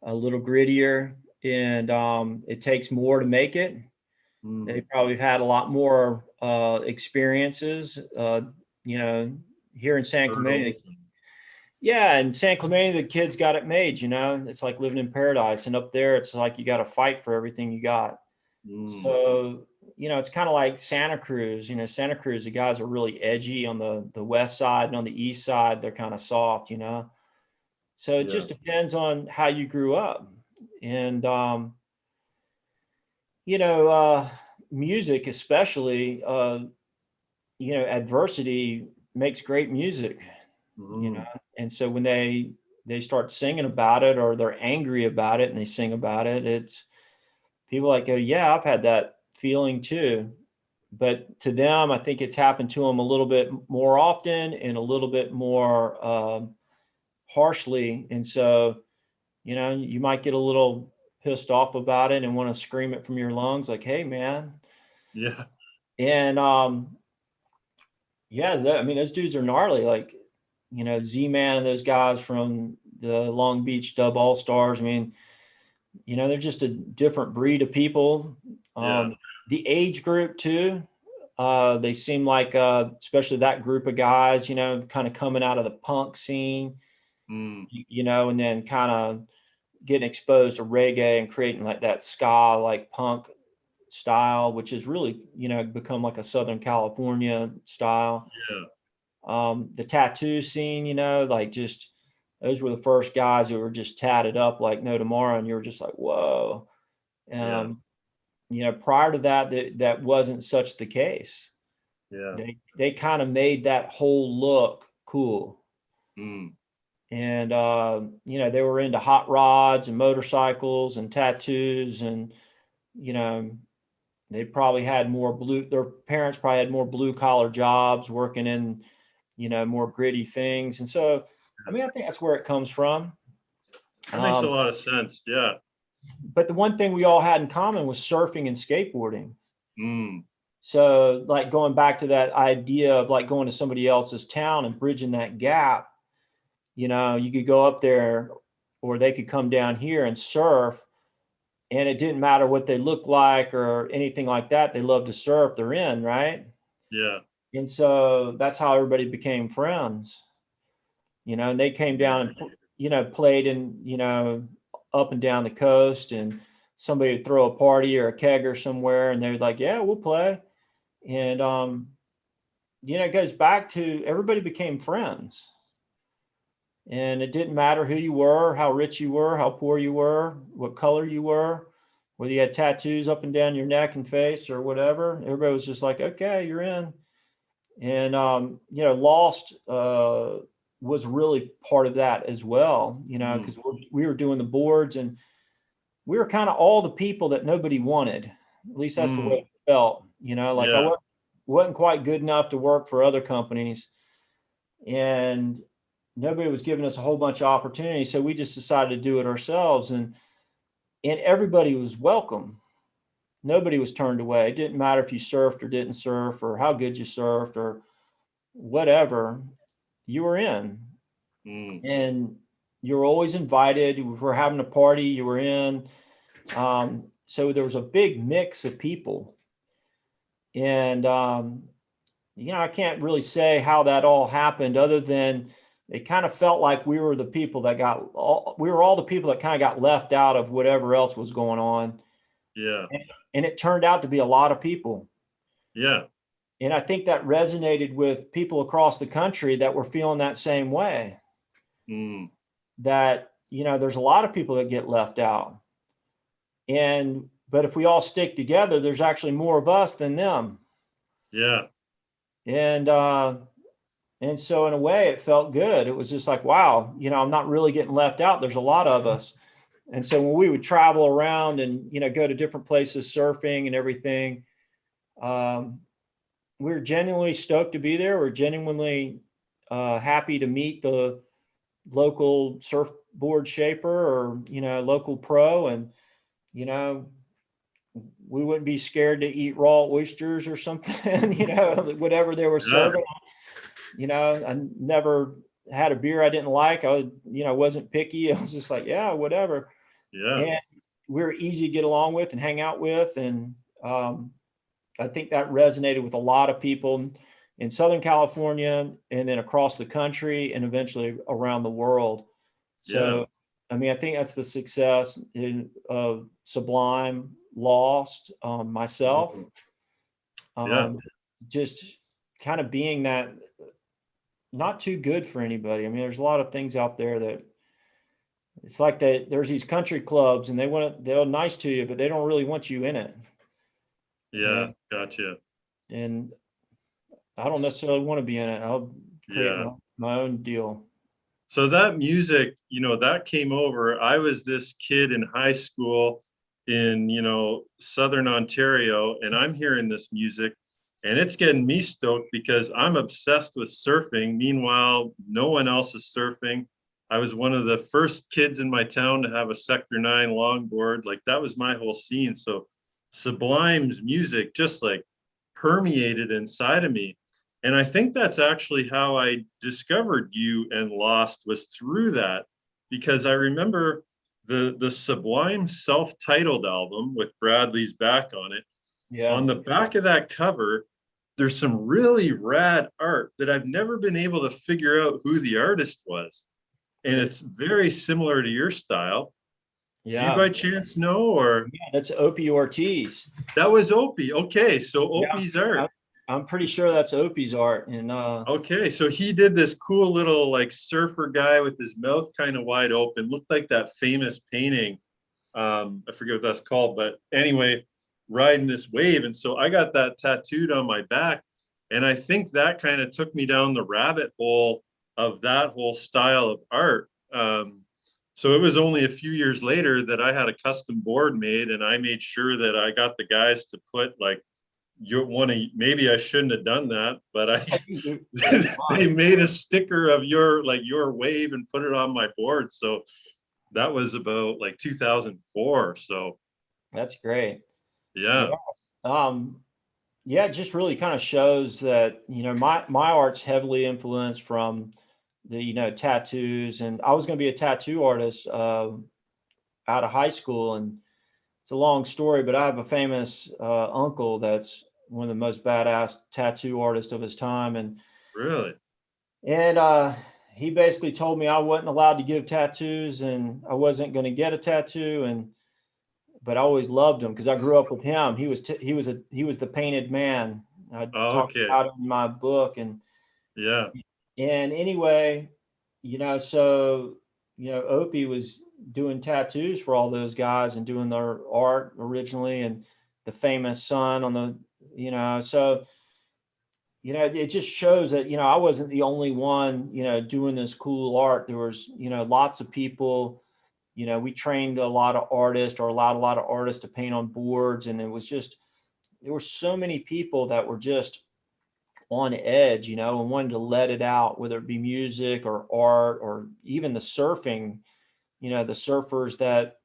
a little grittier, and it takes more to make it. They mm. probably have had a lot more experiences, here in San Clemente. Hurdles. Yeah, in San Clemente, the kids got it made. It's like living in paradise, and up there, it's like you got to fight for everything you got. Mm, So, it's kind of like Santa Cruz. Santa Cruz, the guys are really edgy on the west side, and on the east side, they're kind of soft. So it yeah. just depends on how you grew up. And music especially, adversity makes great music. you know Mm, and so when they start singing about it, or they're angry about it and they sing about it, it's people like go, yeah, I've had that feeling too. But to them, I think it's happened to them a little bit more often and a little bit more harshly. And so you might get a little pissed off about it and want to scream it from your lungs, like, hey man. yeah. And yeah, I mean, those dudes are gnarly. Like, Z-Man and those guys from the Long Beach Dub All Stars. I mean, they're just a different breed of people. Yeah. The age group too. They seem like, especially that group of guys, kind of coming out of the punk scene, Mm, and then kind of getting exposed to reggae and creating like that ska, like punk style, which is really, become like a Southern California style. yeah. The tattoo scene, like just those were the first guys who were just tatted up like no tomorrow, and you were just like, whoa. Yeah. Um, Prior to that, that wasn't such the case. Yeah. They kind of made that whole look cool. Mm, And they were into hot rods and motorcycles and tattoos, and you know, they probably had more their parents probably had more blue collar jobs working in, more gritty things. And so, I mean, I think that's where it comes from. that makes a Um, lot of sense. Yeah. but the one thing we all had in common was surfing and skateboarding. Mm, So, like going back to that idea of like going to somebody else's town and bridging that gap, you could go up there, or they could come down here and surf, and it didn't matter what they looked like or anything like that. They love to surf. They're in, right? yeah. And so that's how everybody became friends. And they came down Amazing. and, played in, up and down the coast, and somebody would throw a party or a kegger somewhere, and they're like, yeah, we'll play. And, it goes back to everybody became friends, and it didn't matter who you were, how rich you were, how poor you were, what color you were, whether you had tattoos up and down your neck and face or whatever. Everybody was just like, okay, you're in. And Lost was really part of that as well, Mm, because we were doing the boards, and we were kind of all the people that nobody wanted. At least that's the way mm, it felt. Like I yeah. wasn't quite good enough to work for other companies, and nobody was giving us a whole bunch of opportunities. So we just decided to do it ourselves, and everybody was welcome. Nobody was turned away. It didn't matter if you surfed or didn't surf, or how good you surfed, or whatever. You were in, Mm, and you were always invited. If we're having a party, you were in. So there was a big mix of people. And, I can't really say how that all happened, other than it kind of felt like we were the people that we were all the people that kind of got left out of whatever else was going on. yeah. And it turned out to be a lot of people. Yeah. And I think that resonated with people across the country that were feeling that same way, Mm, that, there's a lot of people that get left out. And but if we all stick together, there's actually more of us than them. Yeah. And so in a way it felt good. It was just like, wow, I'm not really getting left out. There's a lot of us. And so when we would travel around and, go to different places surfing and everything, we were genuinely stoked to be there. We're genuinely happy to meet the local surfboard shaper or, local pro. And, we wouldn't be scared to eat raw oysters or something, whatever they were Yeah. serving. I never had a beer I didn't like. I, wasn't picky. I was just like, yeah, whatever. Yeah. And we were easy to get along with and hang out with. And I think that resonated with a lot of people in Southern California and then across the country and eventually around the world. So, I mean, I think that's the success of Sublime, Lost, myself. Just kind of being that not too good for anybody. I mean, there's a lot of things out there that it's like there's these country clubs and they're nice to you, but they don't really want you in it. Yeah. Gotcha. And I don't necessarily want to be in it. I'll create my own deal. So that music, that came over. I was this kid in high school in, Southern Ontario, and I'm hearing this music and it's getting me stoked because I'm obsessed with surfing. Meanwhile, no one else is surfing. I was one of the first kids in my town to have a Sector 9 longboard. Like that was my whole scene. So Sublime's music just like permeated inside of me. And I think that's actually how I discovered you and Lost was through that, because I remember the Sublime self-titled album with Bradley's back on it. Yeah. On the back of that cover, there's some really rad art that I've never been able to figure out who the artist was. And it's very similar to your style. Yeah. Do you by chance know, or? Yeah, that's Opie Ortiz. That was Opie. Okay, so Opie's art. I'm pretty sure that's Opie's art. And okay, so he did this cool little like surfer guy with his mouth kind of wide open, looked like that famous painting. I forget what that's called, but anyway, riding this wave. And so I got that tattooed on my back. And I think that kind of took me down the rabbit hole of that whole style of art. So it was only a few years later that I had a custom board made, and I made sure that I got the guys to put like maybe I shouldn't have done that, but they made a sticker of your wave and put it on my board. So that was about like 2004. So that's great. Yeah. Yeah, it just really kind of shows that, my art's heavily influenced from the, tattoos. And I was going to be a tattoo artist out of high school. And it's a long story, but I have a famous uncle that's one of the most badass tattoo artists of his time. And really? And he basically told me I wasn't allowed to give tattoos and I wasn't going to get a tattoo. But I always loved him because I grew up with him. He was the painted man. I talked about it in my book. And anyway, so Opie was doing tattoos for all those guys and doing their art originally, and the famous sun on the, so it just shows that I wasn't the only one doing this cool art. There was lots of people. We trained a lot of artists, or allowed a lot of artists to paint on boards. And it was just, there were so many people that were just on edge, and wanted to let it out, whether it be music or art or even the surfing, the surfers that,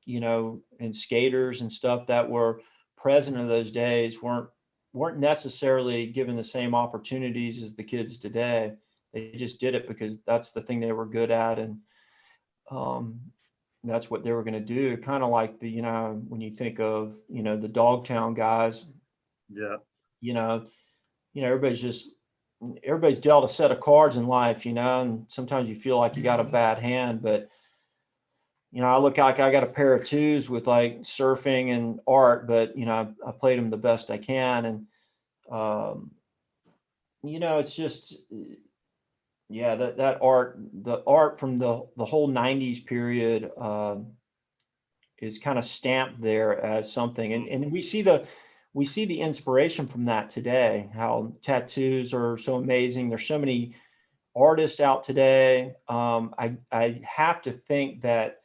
and skaters and stuff that were present in those days weren't necessarily given the same opportunities as the kids today. They just did it because that's the thing they were good at. And, that's what they were going to do. Kind of like the, when you think of, the Dogtown guys, everybody's dealt a set of cards in life, and sometimes you feel like you got a bad hand, but, I look like I got a pair of twos with like surfing and art, but, I played them the best I can. And, it's just, that art, the art from the whole 90s period, is kind of stamped there as something. And we see the inspiration from that today, how tattoos are so amazing. There's so many artists out today. I have to think that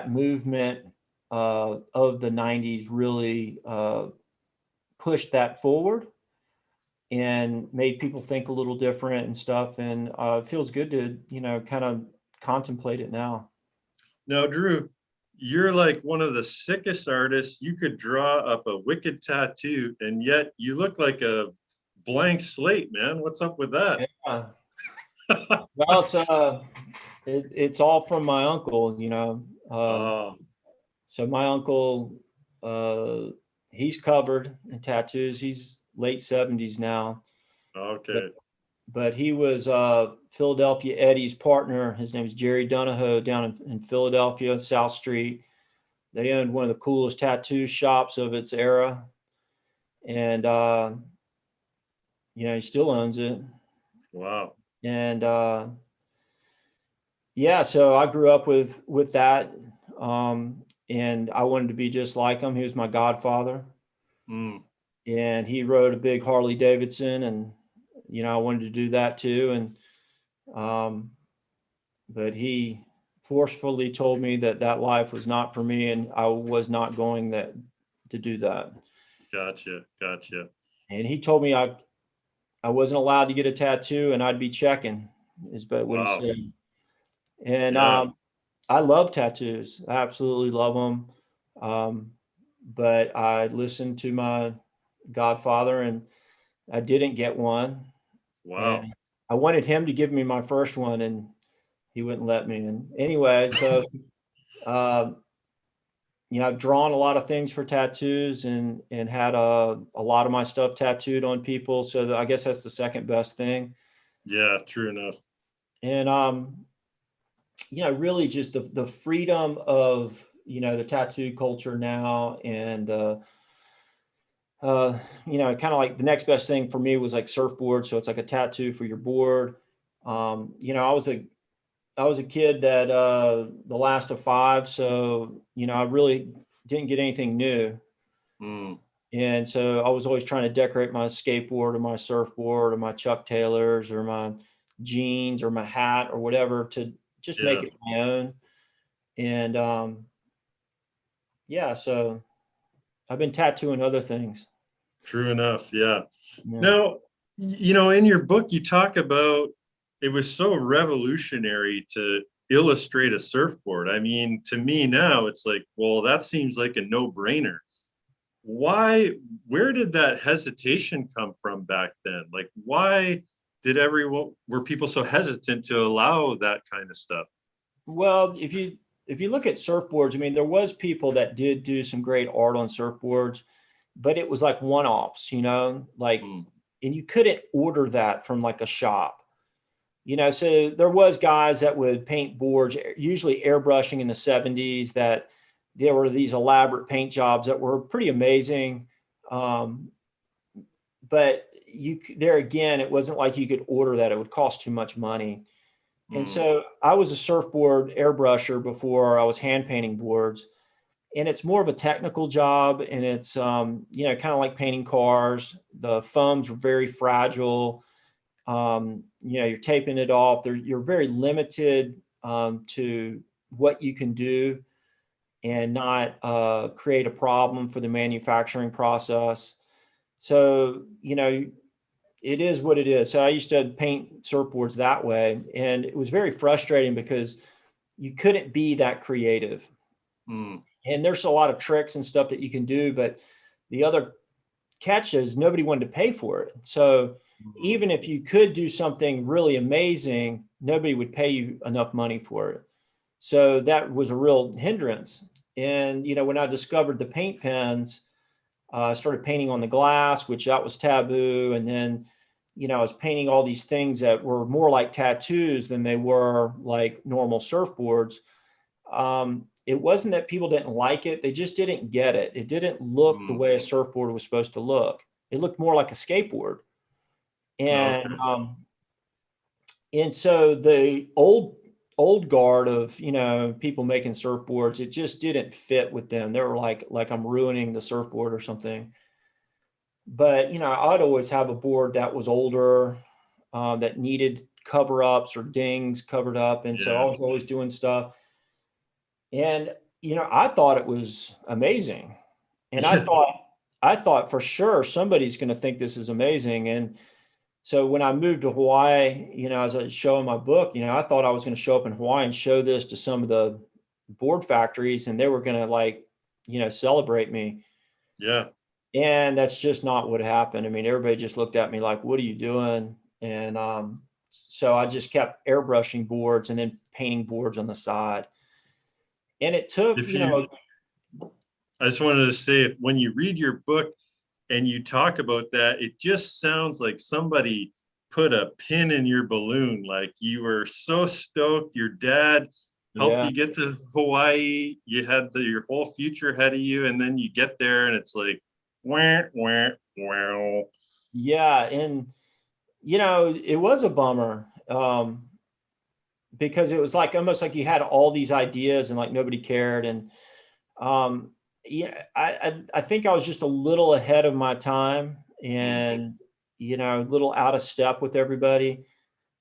movement of the 90s really pushed that forward and made people think a little different and stuff. And it feels good to, kind of contemplate it now. Now, Drew, you're like one of the sickest artists. You could draw up a wicked tattoo, and yet you look like a blank slate, man. What's up with that? Yeah. Well, it's all from my uncle, Oh, So my uncle, he's covered in tattoos. He's late 70s now, okay. but he was Philadelphia Eddie's partner. His name is Jerry Donahoe down in Philadelphia, South Street. They owned one of the coolest tattoo shops of its era. And, he still owns it. Wow. And yeah, so I grew up with that. And I wanted to be just like him. He was my godfather. Mm. And he rode a big Harley Davidson, and I wanted to do that too. And but he forcefully told me that life was not for me, and I was not going to do that. Gotcha. And he told me I wasn't allowed to get a tattoo, and I'd be checking, is but what he Wow. said. And Yeah. I love tattoos. I absolutely love them. But I listened to my godfather, and I didn't get one. Wow. And I wanted him to give me my first one, and he wouldn't let me. And anyway, so I've drawn a lot of things for tattoos, and had a lot of my stuff tattooed on people. So I guess that's the second best thing. Yeah, true enough. And really just the freedom of the tattoo culture now, and kind of like the next best thing for me was like surfboard. So it's like a tattoo for your board. I was a kid that the last of five, so I really didn't get anything new. Mm. And so I was always trying to decorate my skateboard or my surfboard or my Chuck Taylors or my jeans or my hat or whatever to just make Yeah. it my own. And yeah, so I've been tattooing other things. True enough. Yeah. Yeah. Now, in your book, you talk about it was so revolutionary to illustrate a surfboard. I mean, to me now, it's like, well, that seems like a no-brainer. Where did that hesitation come from back then? Like, why were people so hesitant to allow that kind of stuff? Well, if you look at surfboards, I mean, there was people that did do some great art on surfboards, but it was like one-offs, like, and you couldn't order that from like a shop. So there was guys that would paint boards, usually airbrushing in the 70s, that there were these elaborate paint jobs that were pretty amazing. But there again, it wasn't like you could order that. It would cost too much money. And so I was a surfboard airbrusher before I was hand painting boards. And it's more of a technical job. And it's, kind of like painting cars. The foams are very fragile. You're taping it off. You're very limited to what you can do and not create a problem for the manufacturing process. So, it is what it is. So I used to paint surfboards that way. And it was very frustrating because you couldn't be that creative. And there's a lot of tricks and stuff that you can do, but the other catch is nobody wanted to pay for it. So even if you could do something really amazing, nobody would pay you enough money for it. So that was a real hindrance. And, when I discovered the paint pens, I started painting on the glass, which that was taboo. And then, I was painting all these things that were more like tattoos than they were like normal surfboards. It wasn't that people didn't like it. They just didn't get it. It didn't look the way a surfboard was supposed to look. It looked more like a skateboard. And, Okay. and so the old old guard of, people making surfboards. It just didn't fit with them. They were like I'm ruining the surfboard or something. But, I'd always have a board that was older, that needed cover ups or dings covered up. And so I Yeah. was always doing stuff. And, I thought it was amazing. And I thought for sure somebody's going to think this is amazing. And so when I moved to Hawaii, as I show in my book, I thought I was going to show up in Hawaii and show this to some of the board factories, and they were going to celebrate me. Yeah. And that's just not what happened. I mean, everybody just looked at me like, what are you doing? And so I just kept airbrushing boards and then painting boards on the side. And it took, I just wanted to say, if when you read your book and you talk about that, it just sounds like somebody put a pin in your balloon. Like you were so stoked. Your dad helped you get to Hawaii. You had your whole future ahead of you. And then you get there and it's like, wah, wah, wah. Yeah. And, it was a bummer, because it was like almost like you had all these ideas and like nobody cared. And I think I was just a little ahead of my time and, a little out of step with everybody.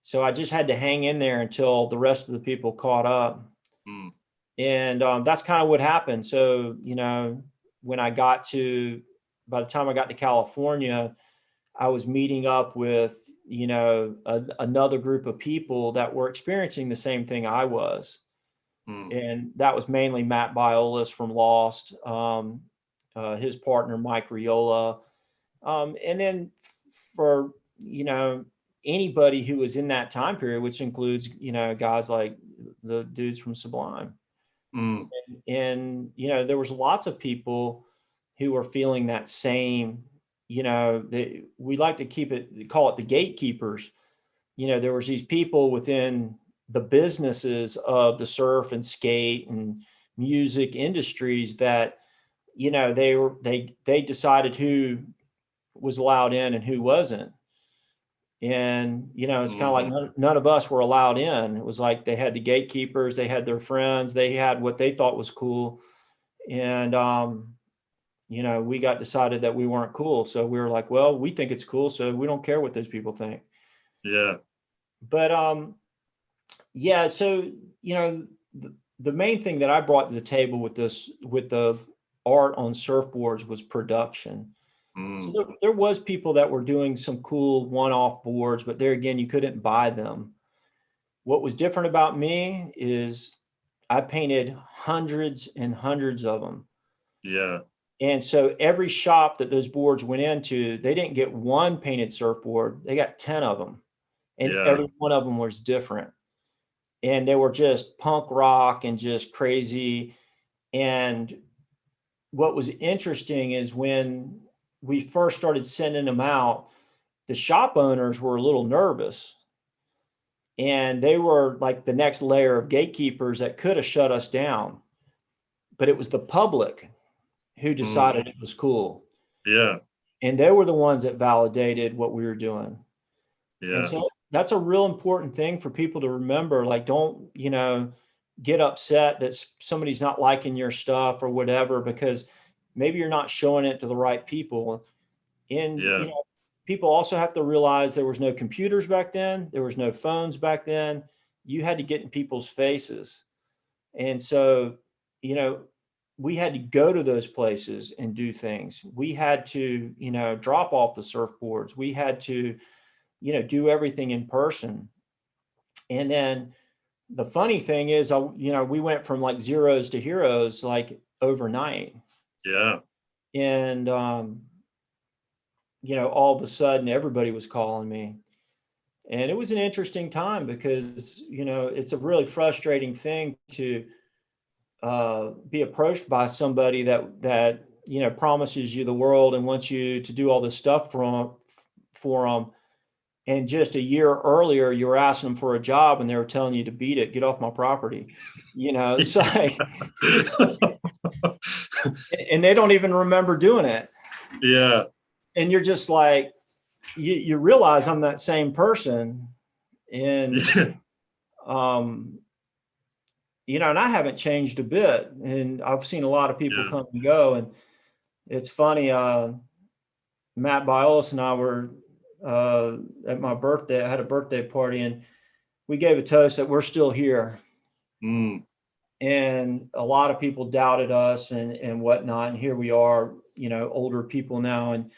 So I just had to hang in there until the rest of the people caught up. And that's kind of what happened. So, when by the time I got to California, I was meeting up with, another group of people that were experiencing the same thing I was. And that was mainly Matt Biolas from Lost, his partner, Mike Riola. And then for, anybody who was in that time period, which includes, guys like the dudes from Sublime. And there was lots of people who were feeling that same, we like to call it the gatekeepers. There was these people within the businesses of the surf and skate and music industries that, they decided who was allowed in and who wasn't. And, it's kind of like none of us were allowed in. It was like they had the gatekeepers, they had their friends, they had what they thought was cool. And, we got decided that we weren't cool. So we were like, well, we think it's cool, so we don't care what those people think. Yeah. But, yeah, so, the main thing that I brought to the table with the art on surfboards was production. So there was people that were doing some cool one-off boards, but there again, you couldn't buy them. What was different about me is I painted hundreds and hundreds of them. Yeah. And so every shop that those boards went into, they didn't get one painted surfboard. They got 10 of them. And every one of them was different. And they were just punk rock and just crazy. And what was interesting is when we first started sending them out, the shop owners were a little nervous. And they were like the next layer of gatekeepers that could have shut us down. But it was the public who decided it was cool. Yeah. And they were the ones that validated what we were doing. Yeah. And so that's a real important thing for people to remember. Like, don't, get upset that somebody's not liking your stuff or whatever, because maybe you're not showing it to the right people. And, people also have to realize there was no computers back then. There was no phones back then. You had to get in people's faces. And so, we had to go to those places and do things. We had to, drop off the surfboards. We had to, do everything in person. And then the funny thing is, we went from like zeros to heroes like overnight. Yeah. And, all of a sudden everybody was calling me. And it was an interesting time because, it's a really frustrating thing to be approached by somebody that promises you the world and wants you to do all this stuff for them. And just a year earlier, you were asking them for a job and they were telling you to beat it, get off my property. It's like, and they don't even remember doing it. Yeah. And you're just like, you realize I'm that same person. And, and I haven't changed a bit, and I've seen a lot of people Yeah. come and go. And it's funny, Matt Biolos and I were at my birthday. I had a birthday party, and we gave a toast that we're still here. Mm. And a lot of people doubted us and whatnot. And here we are, older people now, and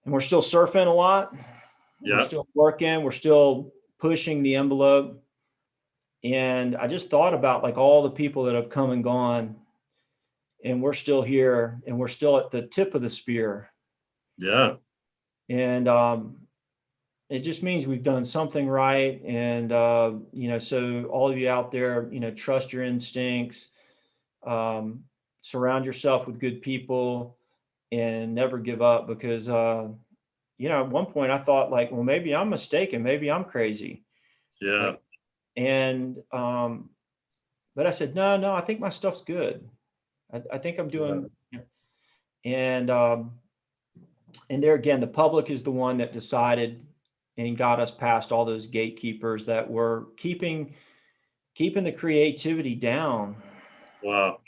we're still surfing a lot. We're Yeah. still working. We're still pushing the envelope. And I just thought about like all the people that have come and gone, and we're still here, and we're still at the tip of the spear. Yeah. And it just means we've done something right. And so all of you out there, trust your instincts, surround yourself with good people, and never give up. Because at one point I thought like, well, maybe I'm mistaken, maybe I'm crazy. Yeah. Like, and but I said, no, I think my stuff's good. I think I'm doing. And there again, the public is the one that decided and got us past all those gatekeepers that were keeping the creativity down. Wow.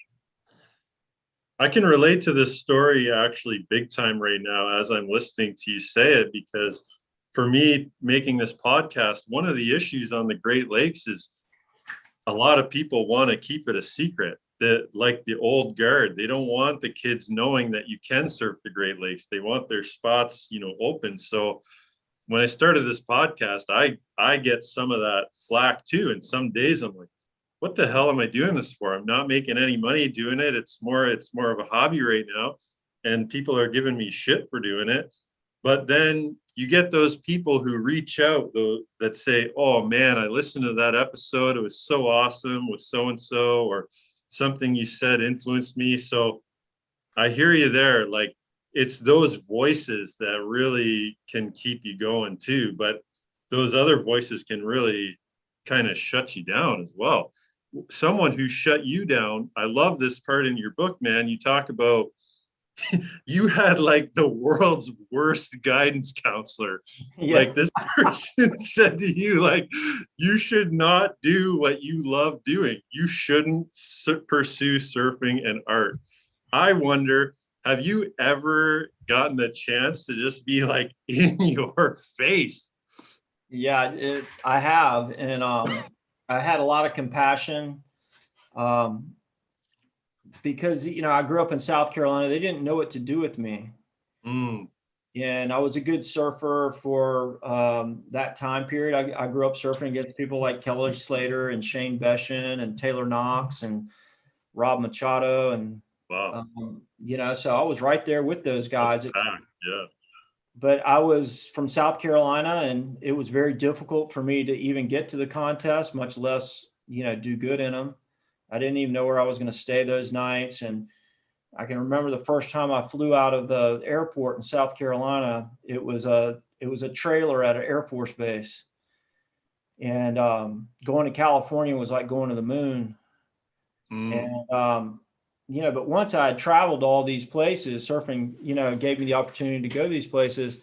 I can relate to this story actually big time right now as I'm listening to you say it, because for me, making this podcast, one of the issues on the Great Lakes is a lot of people want to keep it a secret. That, like the old guard, they don't want the kids knowing that you can surf the Great Lakes. They want their spots, open. So when I started this podcast, I get some of that flack too. And some days I'm like, what the hell am I doing this for? I'm not making any money doing it. It's more of a hobby right now. And people are giving me shit for doing it. But then you get those people who reach out that say, oh man, I listened to that episode. It was so awesome with so-and-so, or something you said influenced me. So I hear you there. Like, it's those voices that really can keep you going too. But those other voices can really kind of shut you down as well. Someone who shut you down. I love this part in your book, man. You talk about you had like the world's worst guidance counselor. Yeah. Like, this person said to you, like, you should not do what you love doing. You shouldn't pursue surfing and art. I wonder, have you ever gotten the chance to just be like in your face? Yeah, I have. And I had a lot of compassion, um, because, I grew up in South Carolina. They didn't know what to do with me. Mm, And I was a good surfer for that time period. I grew up surfing against people like Kelly Slater and Shane Beshan and Taylor Knox and Rob Machado. And, wow, so I was right there with those that's guys. packed. Yeah. But I was from South Carolina, and it was very difficult for me to even get to the contest, much less, do good in them. I didn't even know where I was going to stay those nights. And I can remember the first time I flew out of the airport in South Carolina. It was a trailer at an Air Force base. And going to California was like going to the moon. Mm, And but once I had traveled to all these places, surfing, gave me the opportunity to go to these places.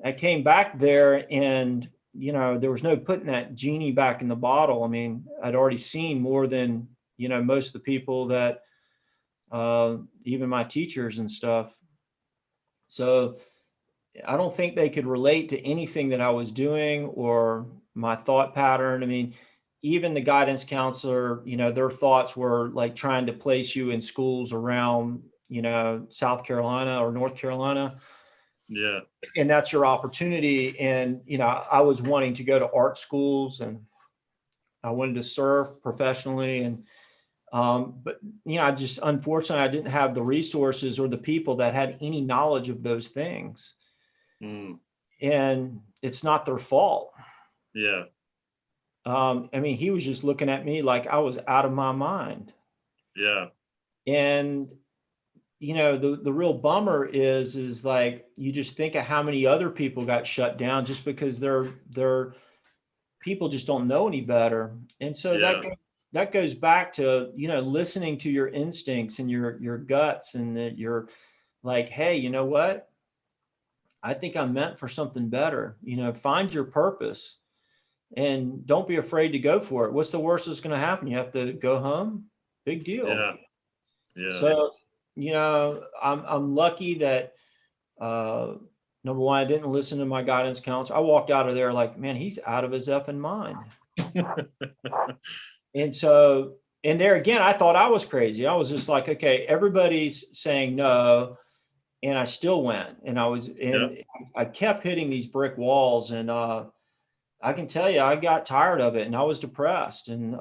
I came back there, and there was no putting that genie back in the bottle. I mean, I'd already seen more than most of the people that even my teachers and stuff. So I don't think they could relate to anything that I was doing or my thought pattern. I mean, even the guidance counselor, their thoughts were like trying to place you in schools around, South Carolina or North Carolina. yeah. And that's your opportunity. And, I was wanting to go to art schools, and I wanted to surf professionally. And, but, I just, unfortunately, I didn't have the resources or the people that had any knowledge of those things. Mm, And it's not their fault. yeah. I mean, he was just looking at me like I was out of my mind. Yeah. And, the real bummer is like, you just think of how many other people got shut down just because they're people just don't know any better. And so Yeah. that goes back to, listening to your instincts and your guts, and that you're like, hey, you know what? I think I'm meant for something better. Find your purpose. and don't be afraid to go for it. What's the worst that's going to happen? You have to go home. Big deal. Yeah. Yeah. So, I'm lucky that, uh, number one, I didn't listen to my guidance counselor. I walked out of there like, man, he's out of his effing mind. And so, and there again, I thought I was crazy. I was just like, okay, everybody's saying no. And I still went, and I kept hitting these brick walls, and, I can tell you, I got tired of it, and I was depressed, and,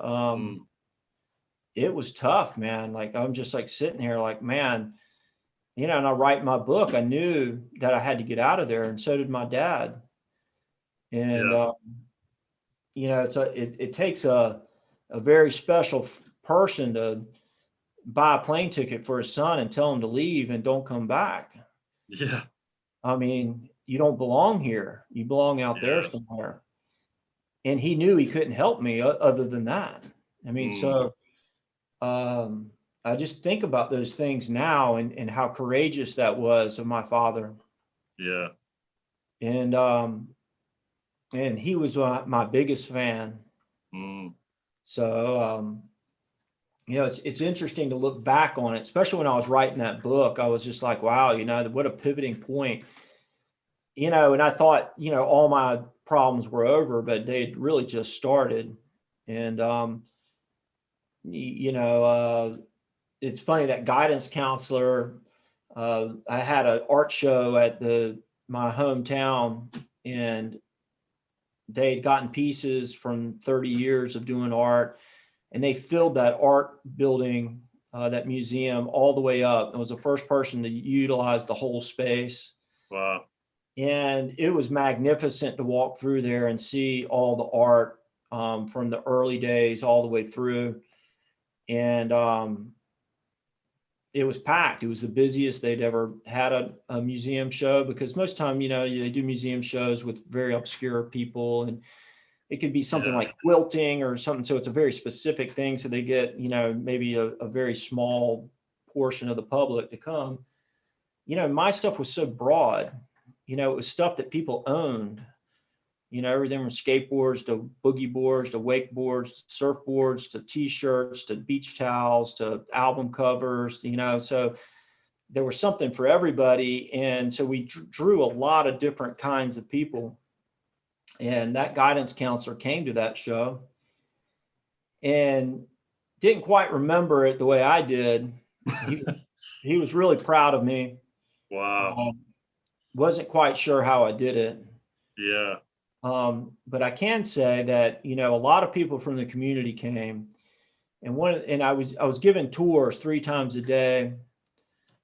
it was tough, man. Like, I'm just like sitting here like, man, and I write my book. I knew that I had to get out of there, and so did my dad. And, Yeah. it takes a very special person to buy a plane ticket for his son and tell him to leave and don't come back. Yeah. I mean, you don't belong here. You belong out there Yeah. somewhere. And he knew he couldn't help me other than that. I mean, so, I just think about those things now, and how courageous that was of my father. Yeah. And, he was my biggest fan. Mm. So, it's interesting to look back on it, especially when I was writing that book. I was just like, wow, what a pivoting point. And I thought, all my problems were over, but they'd really just started. And, it's funny, that guidance counselor, I had an art show at my hometown, and they'd gotten pieces from 30 years of doing art, and they filled that art building, that museum, all the way up. It was the first person to utilize the whole space. Wow. And it was magnificent to walk through there and see all the art, from the early days all the way through. And, it was packed. It was the busiest they'd ever had a museum show, because most time, they do museum shows with very obscure people, and it could be something like quilting or something. So it's a very specific thing. So they get, maybe a very small portion of the public to come. My stuff was so broad. It was stuff that people owned. Everything from skateboards to boogie boards to wakeboards, surfboards to t-shirts to beach towels to album covers, so there was something for everybody. And so we drew a lot of different kinds of people. And that guidance counselor came to that show and didn't quite remember it the way I did. He was really proud of me. Wow. Wasn't quite sure how I did it. Yeah. But I can say that, a lot of people from the community came, and I was given tours 3 times a day.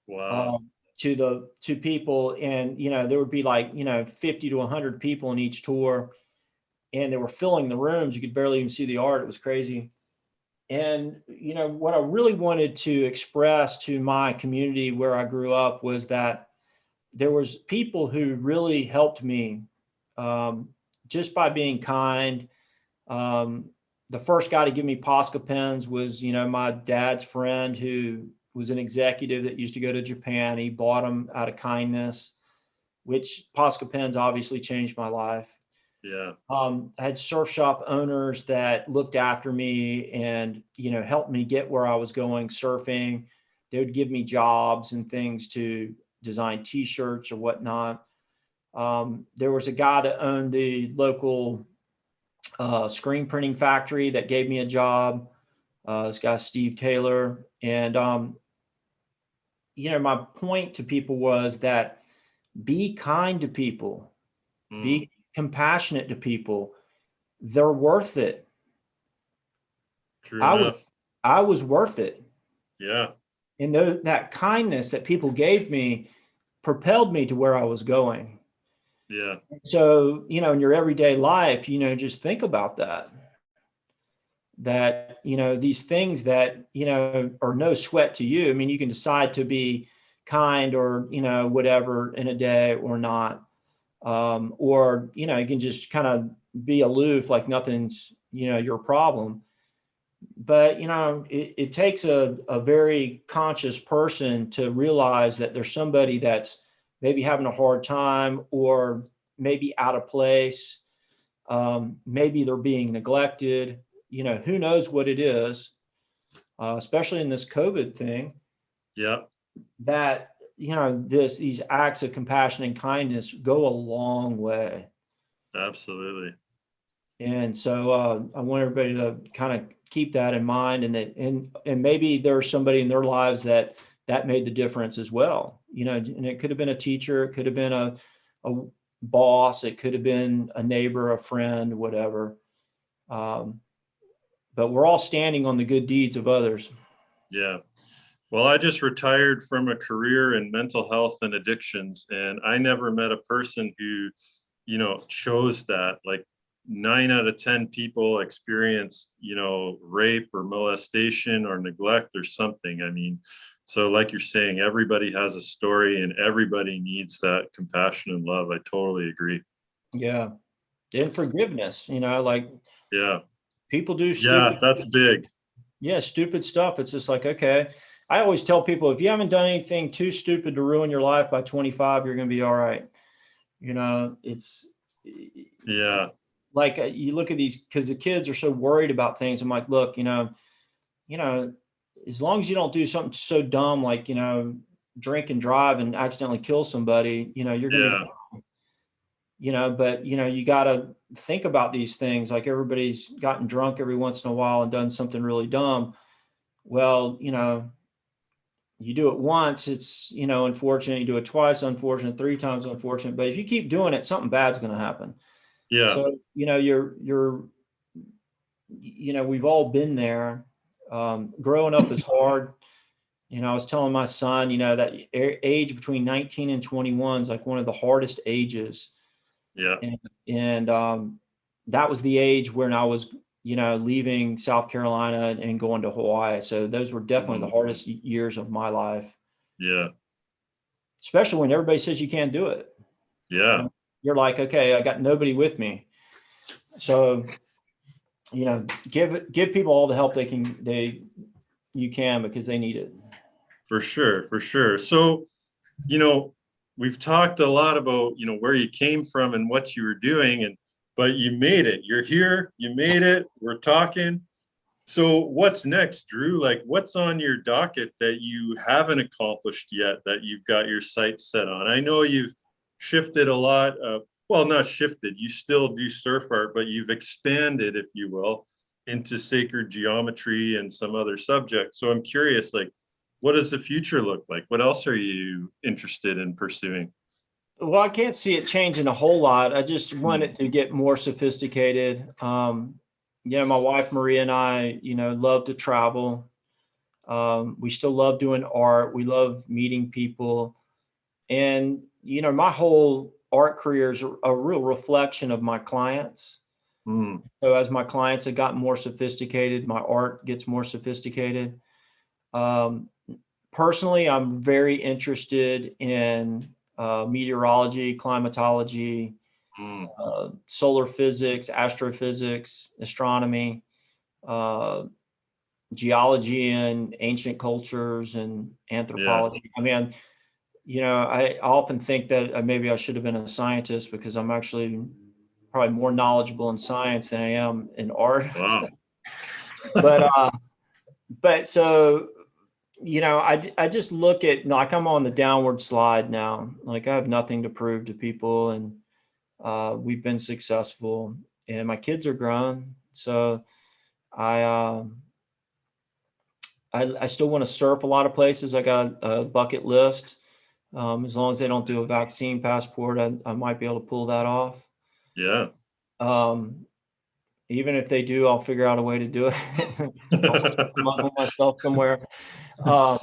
Wow. To people, and, there would be like, 50 to 100 people in each tour, and they were filling the rooms. You could barely even see the art. It was crazy. And, what I really wanted to express to my community where I grew up was that there was people who really helped me, just by being kind. The first guy to give me POSCA pens was, my dad's friend, who was an executive that used to go to Japan. He bought them out of kindness, which POSCA pens obviously changed my life. Yeah. I had surf shop owners that looked after me and, helped me get where I was going surfing. They would give me jobs and things to design t-shirts or whatnot. There was a guy that owned the local, screen printing factory that gave me a job. This guy, Steve Taylor. And, my point to people was that be kind to people, be compassionate to people. They're worth it. True enough. I was worth it. Yeah. And that kindness that people gave me propelled me to where I was going. Yeah. So, in your everyday life, just think about that, these things that, are no sweat to you. I mean, you can decide to be kind or, whatever in a day or not. Or, you can just kind of be aloof, like nothing's, your problem. But, it takes a very conscious person to realize that there's somebody that's maybe having a hard time or maybe out of place. Maybe they're being neglected. Who knows what it is, especially in this COVID thing. Yeah. That these acts of compassion and kindness go a long way. Absolutely. And so I want everybody to kind of keep that in mind, and maybe there's somebody in their lives that made the difference as well. And it could have been a teacher, it could have been a boss, it could have been a neighbor, a friend, whatever. But we're all standing on the good deeds of others. Yeah. Well, I just retired from a career in mental health and addictions, and I never met a person who, chose that. Like 9 out of 10 people experience, rape or molestation or neglect or something. I mean, so like you're saying, everybody has a story and everybody needs that compassion and love. I totally agree. Yeah. And forgiveness, like Yeah. people do Yeah, stupid. that's big. Yeah, stupid stuff. It's just like, okay. I always tell people, if you haven't done anything too stupid to ruin your life by 25, you're going to be all right. It's Yeah. like you look at these, because the kids are so worried about things. I'm like, look, as long as you don't do something so dumb, like, drink and drive and accidentally kill somebody, you're going to be Yeah. fine. But you got to think about these things. Like, everybody's gotten drunk every once in a while and done something really dumb. Well, you do it once, it's, unfortunate. You do it twice, unfortunate. 3 times, unfortunate. But if you keep doing it, something bad's going to happen. Yeah. So, we've all been there. Growing up is hard. I was telling my son, that age between 19 and 21 is like one of the hardest ages. Yeah. And that was the age when I was, leaving South Carolina and going to Hawaii. So those were definitely the hardest years of my life. Yeah. Especially when everybody says you can't do it. Yeah. You're like, okay, I got nobody with me. So, give people all the help you can, because they need it. For sure. For sure. So, we've talked a lot about, where you came from and what you were doing, but you made it. You're here, you made it. We're talking. So what's next, Drew? Like, what's on your docket that you haven't accomplished yet that you've got your sights set on? I know you've shifted a lot. Well, not shifted. You still do surf art, but you've expanded, if you will, into sacred geometry and some other subjects. So I'm curious, like, what does the future look like? What else are you interested in pursuing? Well, I can't see it changing a whole lot. I just want it to get more sophisticated. My wife Maria and I, love to travel. We still love doing art. We love meeting people. And, my whole art career is a real reflection of my clients. Mm, So as my clients have gotten more sophisticated, my art gets more sophisticated. Um, Personally, I'm very interested in meteorology, climatology, mm, solar physics, astrophysics, astronomy, uh, geology and ancient cultures, and yeah. anthropology. I mean, I often think that maybe I should have been a scientist, because I'm actually probably more knowledgeable in science than I am in art. Wow. But so, I just look at, like, I'm on the downward slide now. Like, I have nothing to prove to people, and we've been successful, and my kids are grown. So I, I still want to surf a lot of places. I got a bucket list. As long as they don't do a vaccine passport, I might be able to pull that off. Yeah. Um, Even if they do, I'll figure out a way to do it. I'll smuggle myself somewhere. Um,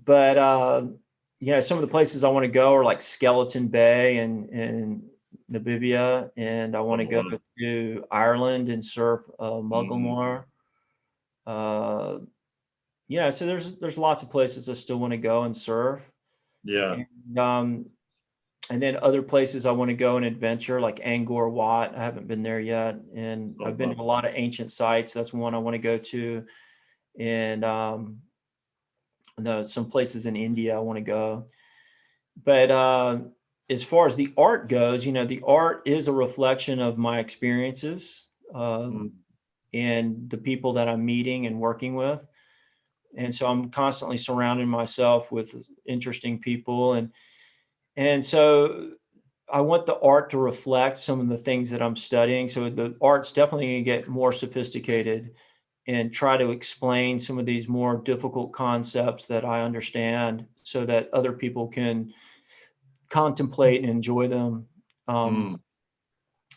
but some of the places I want to go are like Skeleton Bay and Namibia, and I want to Oh, go wow. to Ireland and surf Mhm. Mugglemore. Uh, so there's lots of places I still want to go and surf, Yeah. and and then other places I want to go and adventure, like Angkor Wat. I haven't been there yet, and Oh, I've been wow. to a lot of ancient sites. That's one I want to go to, and some places in India I want to go. But as far as the art goes, the art is a reflection of my experiences, Mm. and the people that I'm meeting and working with. And so I'm constantly surrounding myself with interesting people. And so I want the art to reflect some of the things that I'm studying. So the art's definitely going to get more sophisticated and try to explain some of these more difficult concepts that I understand so that other people can contemplate and enjoy them. Um, Mm.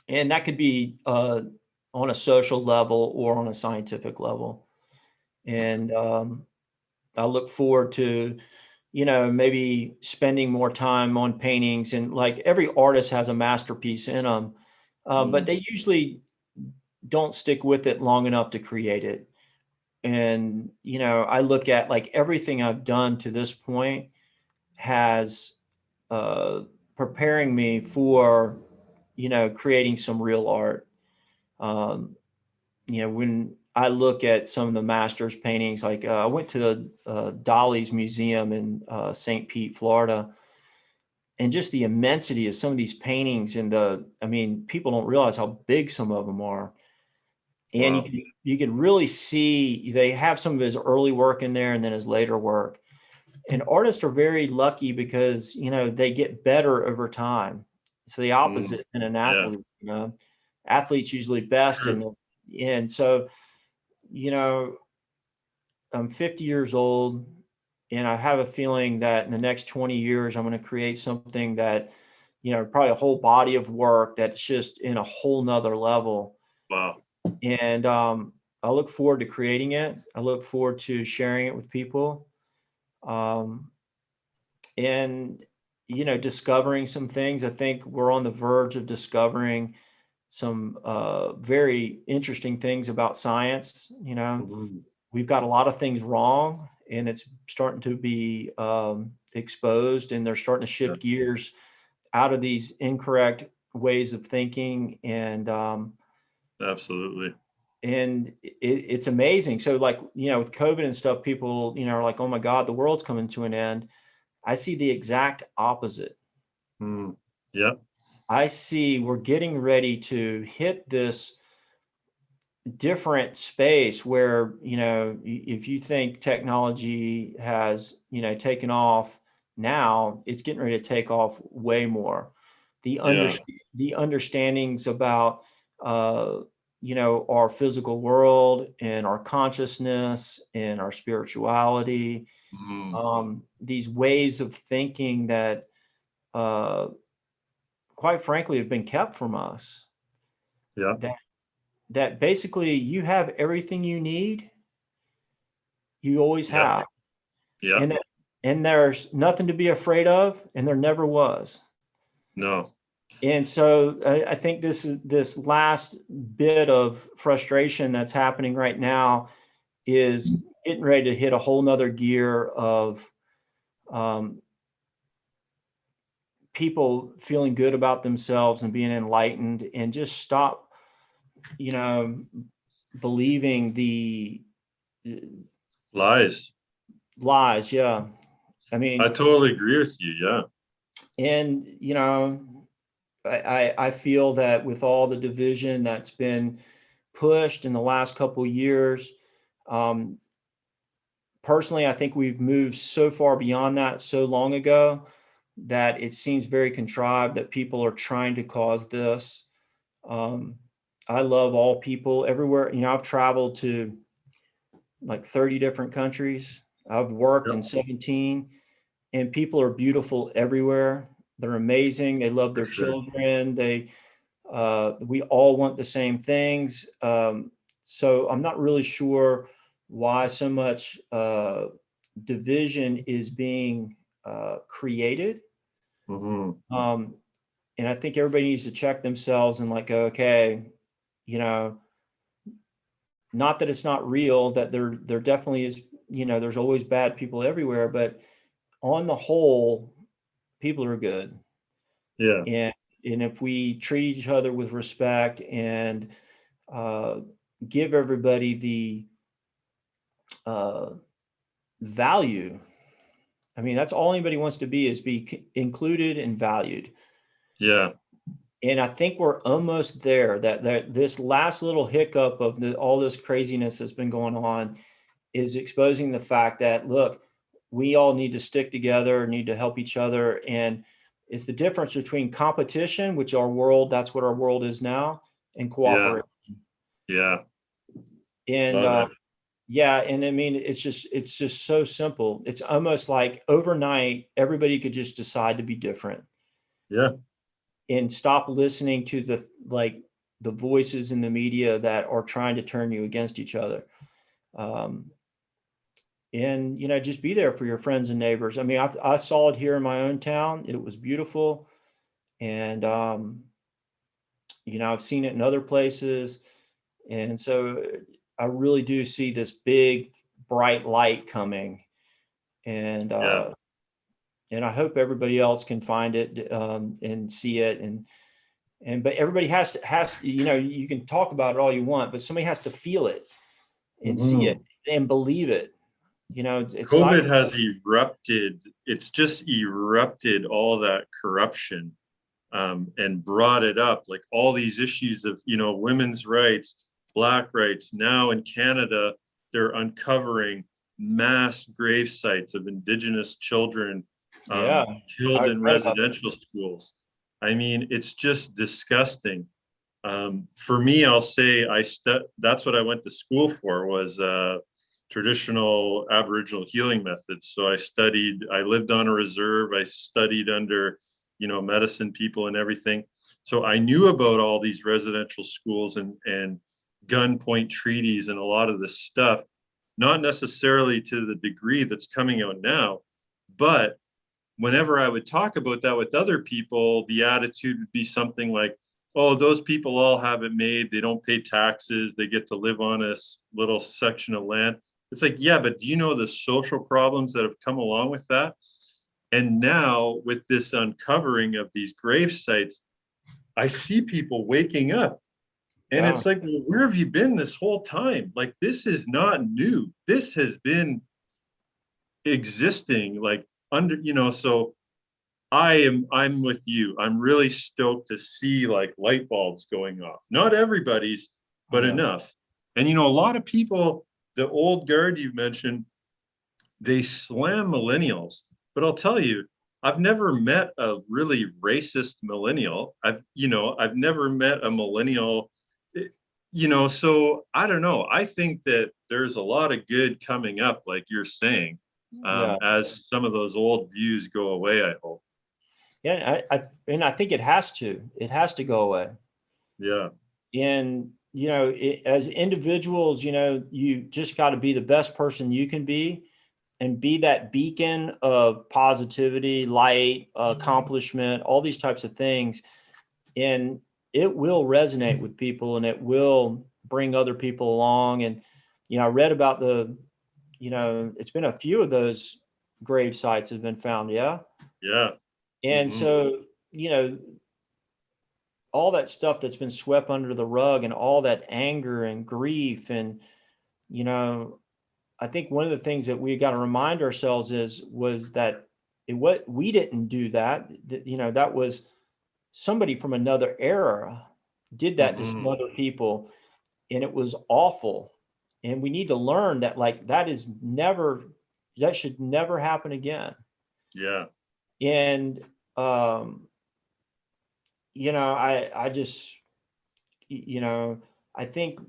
and that could be on a social level or on a scientific level. And I look forward to, maybe spending more time on paintings. And like every artist has a masterpiece in them, but Mm. they usually don't stick with it long enough to create it. And, I look at like everything I've done to this point has uh, preparing me for, creating some real art. Um, when I look at some of the masters paintings, like I went to the Dolly's Museum in St. Pete, Florida, and just the immensity of some of these paintings I mean, people don't realize how big some of them are. And Wow. you can really see they have some of his early work in there and then his later work. And artists are very lucky because, they get better over time. So the Mm. opposite in an Yeah. athlete, athletes usually best Sure. and so, you know, I'm 50 years old and I have a feeling that in the next 20 years, I'm going to create something that, probably a whole body of work that's just in a whole nother level. Wow. And I look forward to creating it. I look forward to sharing it with people. Um, and, discovering some things. I think we're on the verge of discovering some very interesting things about science. Mhm. We've got a lot of things wrong and it's starting to be exposed, and they're starting to Yeah. shift gears out of these incorrect ways of thinking. Absolutely. And it's amazing. So like, with COVID and stuff, people, are like, oh my God, the world's coming to an end. I see the exact opposite. Mm. Yeah. I see we're getting ready to hit this different space where, if you think technology has, taken off now, it's getting ready to take off way more. The under Yeah. the understandings about our physical world and our consciousness and our spirituality, Mm. these ways of thinking that uh, quite frankly have been kept from us, Yeah. that basically you have everything you need. You always Yep. have. Yep. And that, and there's nothing to be afraid of, and there never was. No. And so I think this last bit of frustration that's happening right now is getting ready to hit a whole nother gear of um, people feeling good about themselves and being enlightened, and just stop, you know, believing the uh, Lies. lies. Yeah. I I mean, totally agree with you. Yeah. and I feel that with all the division that's been pushed in the last couple of years, um, personally, I think we've moved so far beyond that so long ago that it seems very contrived that people are trying to cause this. Um, I love all people everywhere. I've traveled to like 30 different countries. I've worked Yep. in 17, and people are beautiful everywhere. They're amazing. They love For their sure. children. We all want the same things. So I'm not really sure why so much division is being created. Hmm. Um, and I think everybody needs to check themselves and like go, okay, you know, not that it's not real, that there definitely is, there's always bad people everywhere, but on the whole, people are good. Yeah. And if we treat each other with respect and uh, give everybody the uh, value I mean, that's all anybody wants to be, is be included and valued. Yeah. And I think we're almost there. That this last little hiccup of all this craziness that's been going on is exposing the fact that, look, we all need to stick together, need to help each other. And it's the difference between competition, which that's what our world is now, and Yeah. cooperation. Yeah. And Love it. yeah, and I mean, it's just so simple. It's almost like overnight, everybody could just decide to be different Yeah. and stop listening to the voices in the media that are trying to turn you against each other. And just be there for your friends and neighbors. I mean, I saw it here in my own town. It was beautiful. And I've seen it in other places. And so I really do see this big bright light coming. And Yeah. and I hope everybody else can find it and see it. But everybody has to, you can talk about it all you want, but somebody has to feel it and see it Mhm. and believe it. It's not. COVID has erupted. It's just erupted all that corruption, and brought it up, like all these issues of, women's rights, Black rights. Now in Canada, they're uncovering mass grave sites of Indigenous children, Yeah, killed I in read about residential schools. I mean, it's just disgusting. For me, I'll say that's what I went to school for, was traditional Aboriginal healing methods. So I lived on a reserve. I studied under, medicine people and everything. So I knew about all these residential schools and gunpoint treaties and a lot of this stuff, not necessarily to the degree that's coming out now, but whenever I would talk about that with other people, the attitude would be something like, oh, those people all have it made. They don't pay taxes. They get to live on a little section of land. It's like, yeah, but do you know the social problems that have come along with that? And now with this uncovering of these grave sites, I see people waking up. And Yeah, it's like, well, where have you been this whole time? Like, this is not new. This has been existing, like, so I'm with you. I'm really stoked to see like light bulbs going off. Not everybody's, but yeah, enough. And a lot of people, the old guard you mentioned, they slam millennials. But I'll tell you, I've never met a really racist millennial. I've never met a millennial, so I don't know. I think that there's a lot of good coming up, like you're saying, yeah, as some of those old views go away, I hope. yeah. I think it has to. It has to go away. Yeah. And as individuals, you just got to be the best person you can be, and be that beacon of positivity, light, accomplishment, all these types of things. And it will resonate with people, and it will bring other people along. And I read about it's been a few of those grave sites have been found. Yeah. Yeah. And Hmm. so, all that stuff that's been swept under the rug, and all that anger and grief, and you know I think one of the things that we got to remind ourselves was that what we didn't do that that was somebody from another era did that to some Hmm. other people, and it was awful. And we need to learn that, like, that should never happen again. Yeah. And I just I think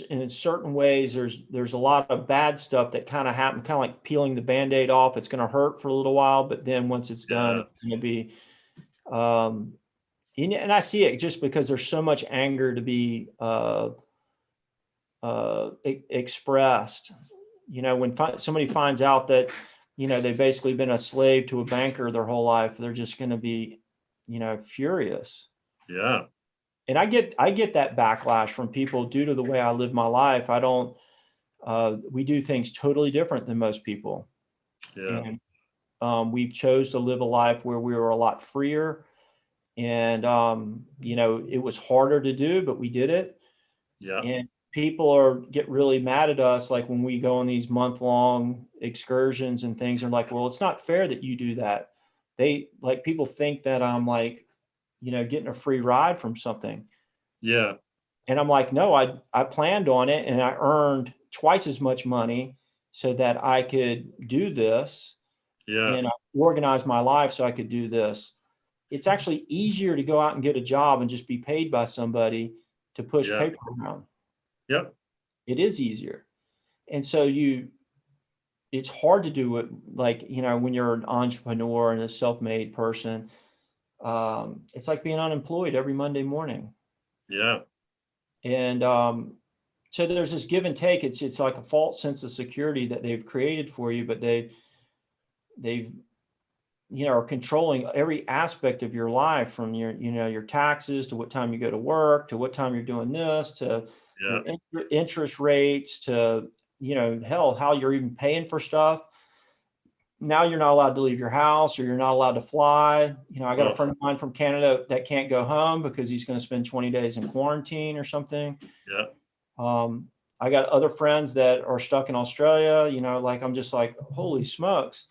in certain ways there's a lot of bad stuff that kind of happen, kind of like peeling the band-aid off. It's going to hurt for a little while, but then once it's done, Yeah. it's going to be um and I see it just because there's so much anger to be expressed. When somebody finds out that they've basically been a slave to a banker their whole life, they're just going to be furious. Yeah. And I get that backlash from people due to the way I live my life. I don't we do things totally different than most people. Yeah. And we chose to live a life where we were a lot freer. And it was harder to do, but we did it. Yeah. And people get really mad at us, like when we go on these month-long excursions and things. Are like, well, it's not fair that you do that. They like people think that I'm like, getting a free ride from something. Yeah. And I'm like, no, I planned on it and I earned twice as much money so that I could do this, Yeah. and I organized my life so I could do this. It's actually easier to go out and get a job and just be paid by somebody to push Yeah. paper around. Yep. It is easier. And so it's hard to do it, like, when you're an entrepreneur and a self-made person. It's like being unemployed every Monday morning. Yeah. And so there's this give and take. It's like a false sense of security that they've created for you, but they've are controlling every aspect of your life, from your taxes to what time you go to work, to what time you're doing this, to Yeah. your interest rates, to, hell, how you're even paying for stuff. Now you're not allowed to leave your house, or you're not allowed to fly. I got a friend of mine from Canada that can't go home because he's going to spend 20 days in quarantine or something. Yeah. I got other friends that are stuck in Australia, like, I'm just like, holy smokes.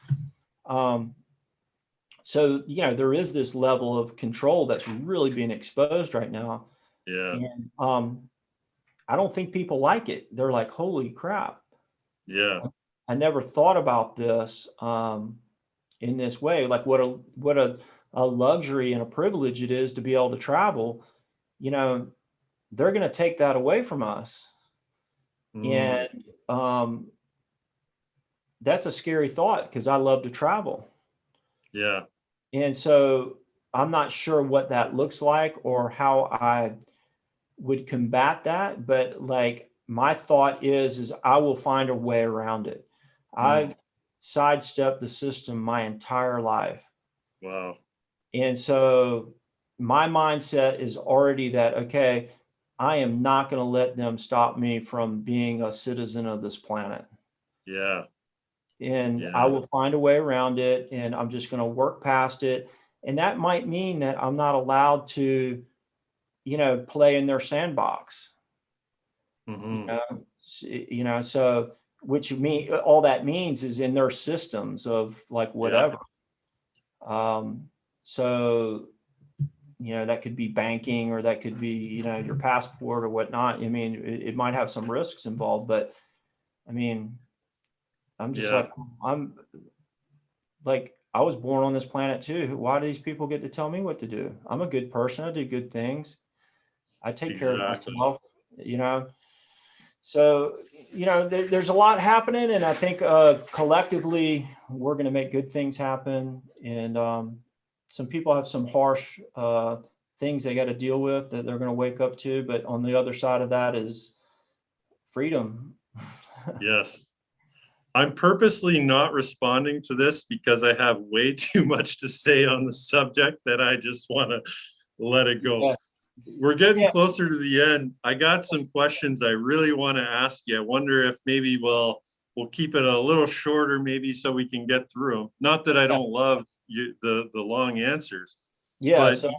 So, there is this level of control that's really being exposed right now. Yeah. And I don't think people like it. They're like, holy crap. Yeah. I never thought about this in this way. Like, what a luxury and a privilege it is to be able to travel. They're going to take that away from us. Mm. And that's a scary thought, because I love to travel. Yeah. And so I'm not sure what that looks like or how I would combat that. But like, my thought is I will find a way around it. I've sidestepped the system my entire life. Wow. And so my mindset is already that, okay, I am not going to let them stop me from being a citizen of this planet. Yeah. And I Yeah. will find a way around it, and I'm just going to work past it. And that might mean that I'm not allowed to, play in their sandbox. Mm-hmm. So all that means is in their systems of like Yeah. whatever. So, that could be banking, or that could be, your passport or whatnot. I mean, it might have some risks involved, but I mean, I'm just Yeah. like, I was born on this planet too. Why do these people get to tell me what to do? I'm a good person. I do good things. I take care of Exactly. myself, So, there's a lot happening, and I think collectively we're going to make good things happen. And some people have some harsh things they got to deal with that they're going to wake up to. But on the other side of that is freedom. Yes. I'm purposely not responding to this because I have way too much to say on the subject that I just want to let it go. Yeah. We're getting closer to the end. I got some questions I really want to ask you. I wonder if maybe we'll keep it a little shorter, maybe, so we can get through them. Not that I don't love the long answers, but So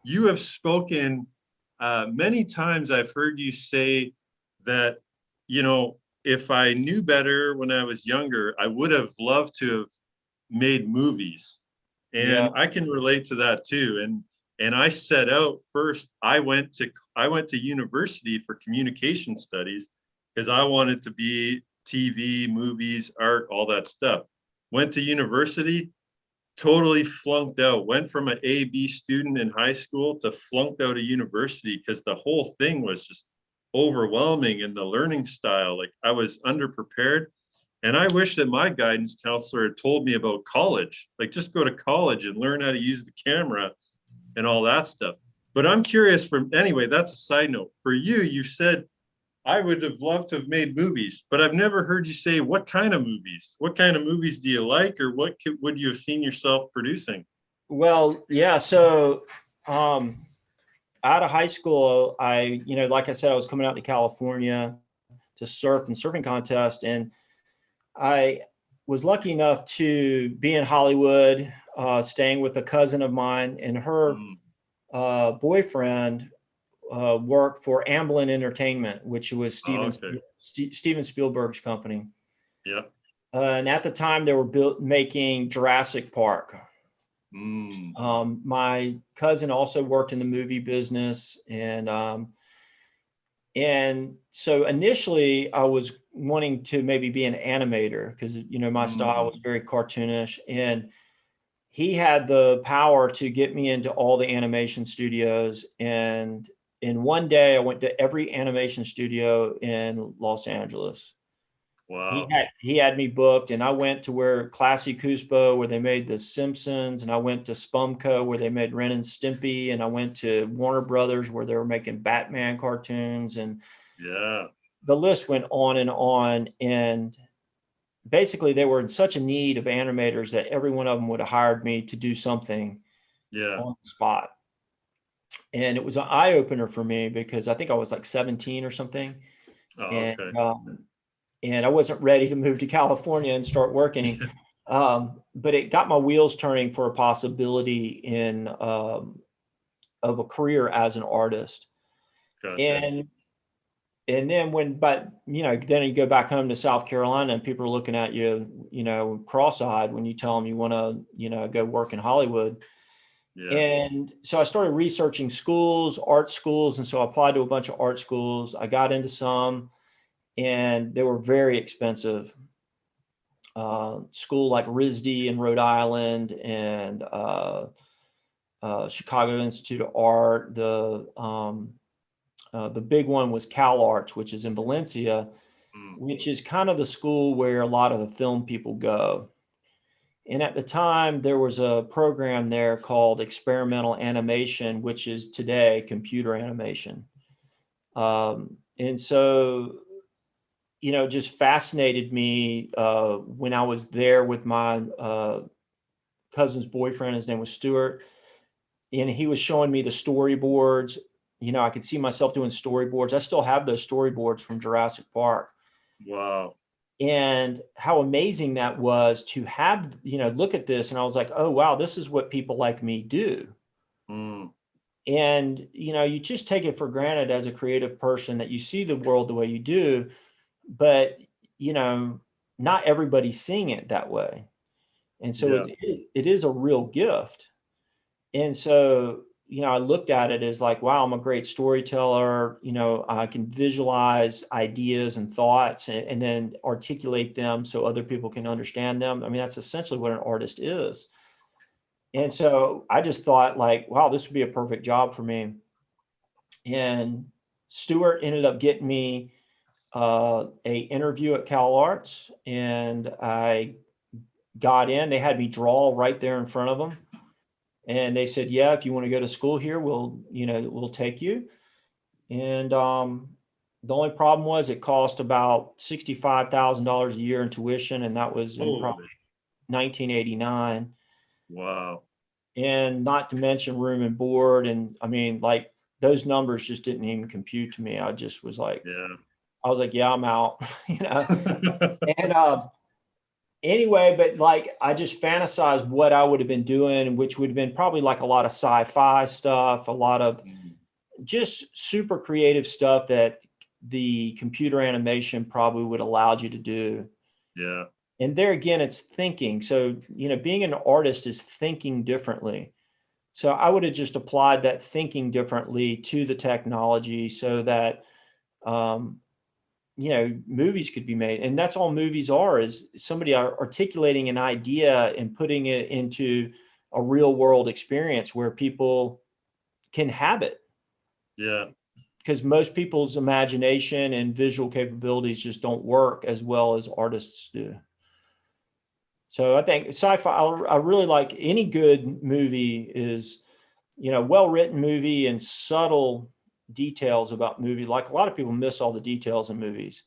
you have spoken many times. I've heard you say that, if I knew better when I was younger, I would have loved to have made movies. And I can relate to that too. And I set out first, I went to university for communication studies because I wanted to be TV, movies, art, all that stuff. Went to university, totally flunked out. Went from an A-B student in high school to flunked out of university because the whole thing was just overwhelming, and the learning style, like, I was underprepared. And I wish that my guidance counselor had told me about college, like, just go to college and learn how to use the camera and all that stuff. But I'm curious, anyway, that's a side note. For you, you said, I would have loved to have made movies, but I've never heard you say what kind of movies. What kind of movies do you like, or would you have seen yourself producing? Well, yeah. So out of high school, like I said, I was coming out to California to surf and surfing contest. And I was lucky enough to be in Hollywood, staying with a cousin of mine, and her boyfriend work for Amblin Entertainment, which was Oh, okay. Steven Spielberg's company. Yeah. And at the time, they were making Jurassic Park. Mm. My cousin also worked in the movie business, and so initially I was wanting to maybe be an animator because my style was very cartoonish, and he had the power to get me into all the animation studios. And in one day, I went to every animation studio in Los Angeles. Wow. He had me booked, and I went to where Classy Cuspo, where they made The Simpsons, and I went to Spumco, where they made Ren and Stimpy, and I went to Warner Brothers, where they were making Batman cartoons, and Yeah. the list went on and on. And basically, they were in such a need of animators that every one of them would have hired me to do something Yeah. on the spot. And it was an eye opener for me because I think I was like 17 or something, Oh, and okay. and I wasn't ready to move to California and start working. But it got my wheels turning for a possibility of a career as an artist. Gotcha. And then then you go back home to South Carolina and people are looking at you, cross-eyed when you tell them you want to, go work in Hollywood. Yeah. And so I started researching schools, art schools. And so I applied to a bunch of art schools. I got into some, and they were very expensive. School like RISD in Rhode Island, and Chicago Institute of Art. The big one was Cal Arts, which is in Valencia, Mm. which is kind of the school where a lot of the film people go. And at the time, there was a program there called experimental animation, which is today computer animation. And so, just fascinated me when I was there with my cousin's boyfriend. His name was Stuart, and he was showing me the storyboards. I could see myself doing storyboards. I still have those storyboards from Jurassic Park. Wow. And how amazing that was to have, look at this. And I was like, oh, wow, this is what people like me do. Mm. And, you just take it for granted as a creative person that you see the world the way you do, but, not everybody's seeing it that way. And so Yeah. it is a real gift. And so, I looked at it as like, wow, I'm a great storyteller. I can visualize ideas and thoughts and then articulate them so other people can understand them. I mean, that's essentially what an artist is. And so I just thought like, wow, this would be a perfect job for me. And Stuart ended up getting me a interview at Cal Arts, and I got in. They had me draw right there in front of them. And they said, yeah, if you want to go to school here, we'll take you. And the only problem was it cost about $65,000 a year in tuition. And that was in probably Holy. 1989. Wow. And not to mention room and board. And I mean, like those numbers just didn't even compute to me. I just was like, Yeah. yeah, I'm out, And anyway, but like I just fantasized what I would have been doing, which would have been probably like a lot of sci-fi stuff, a lot of Mm. just super creative stuff that the computer animation probably would allowed you to do. Yeah. And there again, it's thinking. So, being an artist is thinking differently. So I would have just applied that thinking differently to the technology so that movies could be made. And that's all movies are, is somebody articulating an idea and putting it into a real world experience where people can have it. Yeah. Because most people's imagination and visual capabilities just don't work as well as artists do. So I think sci-fi, I really like any good movie is, well-written movie and subtle details about movie. Like a lot of people miss all the details in movies.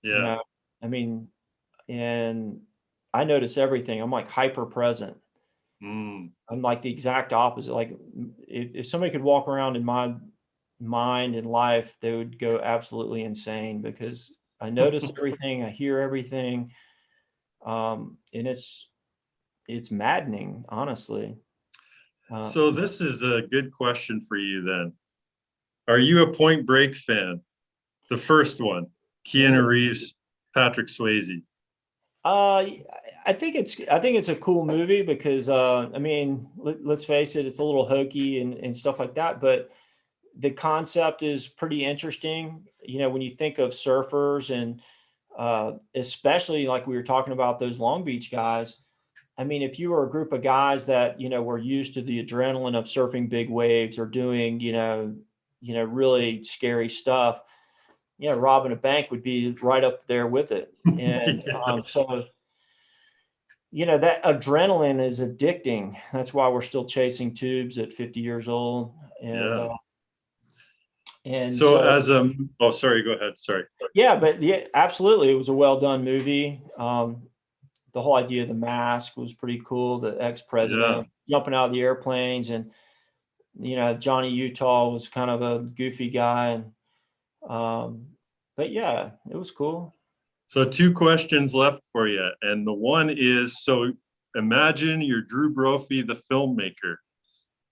Yeah. I mean, and I notice everything. I'm like hyper present. Mm. I'm like the exact opposite. Like if somebody could walk around in my mind and life, they would go absolutely insane because I notice everything, I hear everything. And it's maddening, honestly. So this is a good question for you then. Are you a Point Break fan? The first one, Keanu Reeves, Patrick Swayze. I think it's a cool movie because I mean, let's face it, it's a little hokey and stuff like that, but the concept is pretty interesting. You know, when you think of surfers and especially like we were talking about those Long Beach guys. I mean, if you were a group of guys that, you know, were used to the adrenaline of surfing big waves or doing, really scary stuff, robbing a bank would be right up there with it. And Yeah. so, that adrenaline is addicting. That's why we're still chasing tubes at 50 years old. And, Yeah. and So so, as a, oh, sorry, go ahead. Sorry. yeah, but yeah, absolutely. It was a well done movie. The whole idea of the mask was pretty cool. The Yeah. ex-president jumping out of the airplanes, and Johnny Utah was kind of a goofy guy, and but yeah, it was cool. So two questions left for you. And the one is, so imagine you're Drew Brophy, the filmmaker.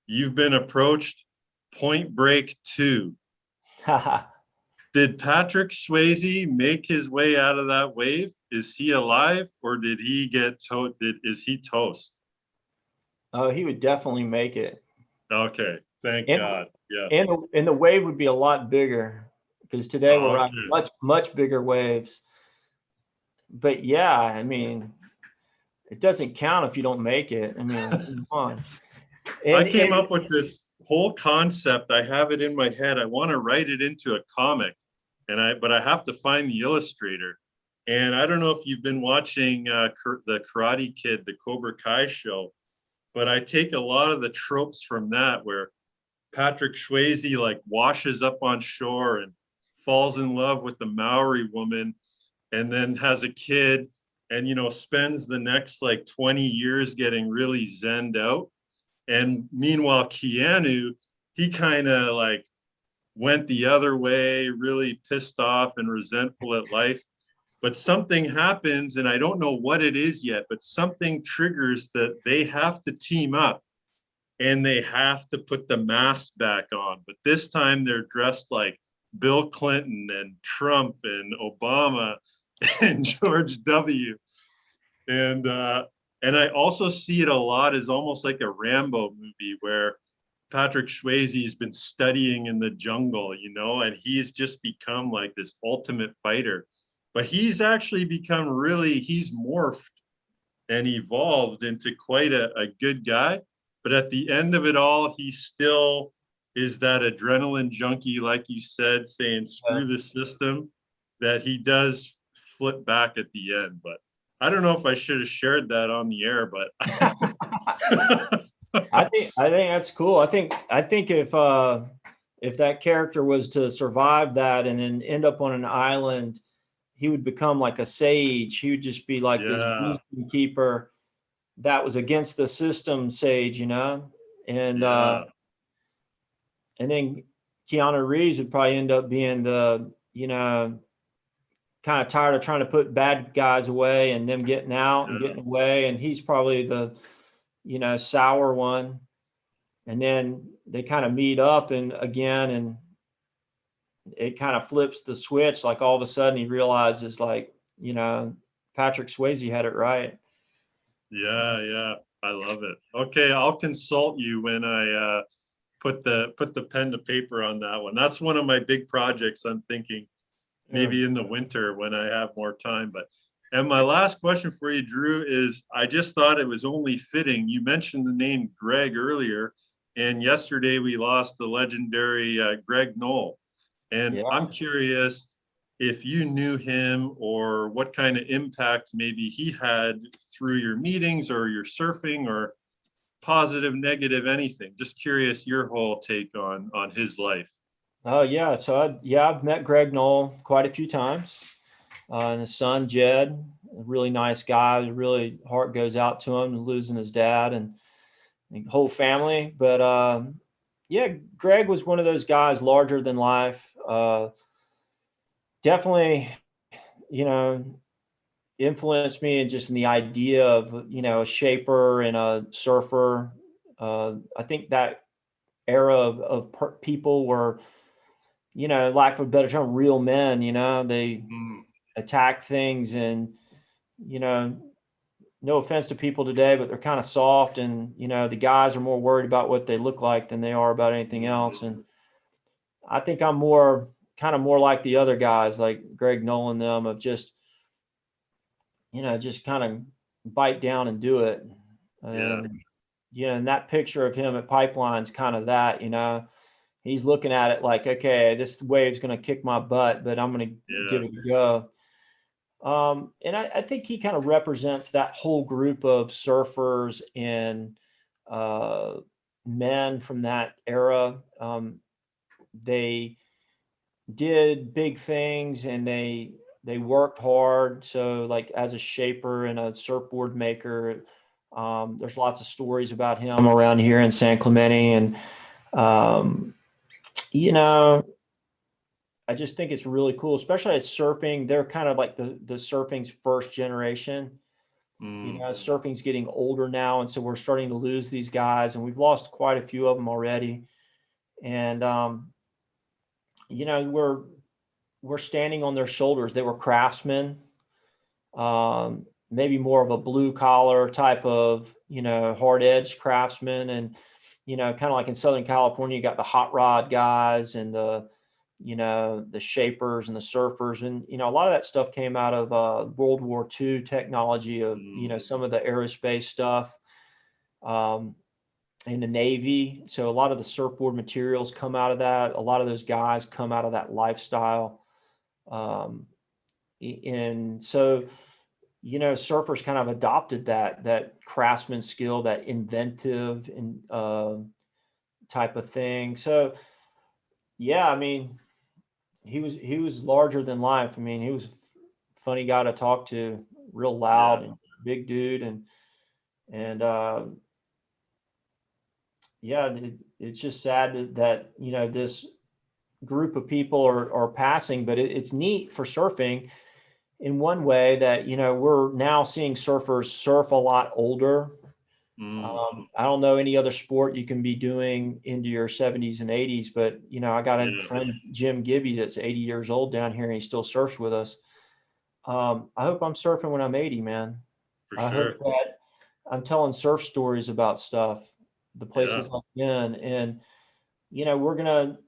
You've been approached, Point Break 2. Did Patrick Swayze make his way out of that wave? Is he alive, or did he get is he toast? Oh, he would definitely make it. Okay, thank And God. Yes. and the wave would be a lot bigger because today we're riding Okay. much bigger waves. But yeah, I mean, it doesn't count if you don't make it. I mean, come on. I And came up with this whole concept. I have it in my head. I want to write it into a comic, but I have to find the illustrator. And I don't know if you've been watching the Karate Kid, the Cobra Kai show, but I take a lot of the tropes from that, where Patrick Swayze like washes up on shore and falls in love with the Maori woman, and then has a kid, and spends the next like 20 years getting really zenned out. And meanwhile, Keanu, he kind of like went the other way, really pissed off and resentful at life. But something happens, and I don't know what it is yet, but something triggers that they have to team up, and they have to put the mask back on. But this time they're dressed like Bill Clinton and Trump and Obama and George W. And I also see it a lot as almost like a Rambo movie, where Patrick Swayze's been studying in the jungle, and he's just become like this ultimate fighter. But he's actually become he's morphed and evolved into quite a good guy. But at the end of it all, he still is that adrenaline junkie, like you said, saying screw the system, that he does flip back at the end. But I don't know if I should have shared that on the air, but I think that's cool. I think if that character was to survive that and then end up on an island, he would become like a sage. He would just be like this wisdom keeper that was against the system sage, and and then Keanu Reeves would probably end up being the kind of tired of trying to put bad guys away and them getting out and getting away, and he's probably the sour one. And then they kind of meet up and it kind of flips the switch. Like all of a sudden he realizes like, Patrick Swayze had it right. Yeah. I love it. Okay, I'll consult you when I put the pen to paper on that one. That's one of my big projects. I'm thinking maybe in the winter when I have more time. And my last question for you, Drew, is I just thought it was only fitting. You mentioned the name Greg earlier, and yesterday we lost the legendary Greg Knoll. And I'm curious if you knew him, or what kind of impact maybe he had through your meetings or your surfing, or positive, negative, anything. Just curious your whole take on his life. Oh yeah. So I've met Greg Knoll quite a few times. And his son, Jed, a really nice guy. Really heart goes out to him losing his dad and the whole family. But yeah, Greg was one of those guys larger than life. Definitely, influenced me in just in the idea of, a shaper and a surfer. I think that era of people were lack of a better term, real men, they Mm. attack things and, you know, no offense to people today, but they're kind of soft and, the guys are more worried about what they look like than they are about anything else. And I think I'm kind of more like the other guys, like Greg Knoll and them, of just, just kind of bite down and do it. Yeah. And, and that picture of him at Pipeline's kind of that, he's looking at it like, okay, this wave's going to kick my butt, but I'm going to Yeah. give it a go. And I think he kind of represents that whole group of surfers and men from that era. They did big things and they worked hard. So like as a shaper and a surfboard maker, there's lots of stories about him around here in San Clemente. And um, you know, I just think it's really cool, especially at surfing. They're kind of like the surfing's first generation. Mm. Surfing's getting older now, and so we're starting to lose these guys, and we've lost quite a few of them already. And we're standing on their shoulders. They were craftsmen, maybe more of a blue collar type of hard edge craftsman, and kind of like in Southern California, you got the hot rod guys and the shapers and the surfers, and a lot of that stuff came out of World War II technology of some of the aerospace stuff in the Navy. So a lot of the surfboard materials come out of that. A lot of those guys come out of that lifestyle. And so surfers kind of adopted that craftsman skill, that inventive and type of thing. So yeah, I mean, he was larger than life. I mean, he was a funny guy to talk to, real loud Yeah. and big dude, and yeah, it's just sad that this group of people are passing, but it's neat for surfing in one way that we're now seeing surfers surf a lot older. Mm. I don't know any other sport you can be doing into your 70s and 80s, but I got a Yeah. friend, Jim Gibby, that's 80 years old down here and he still surfs with us. I hope I'm surfing when I'm 80, man. For I hope sure. that I'm telling surf stories about stuff, the Yeah. places I've been, and we're gonna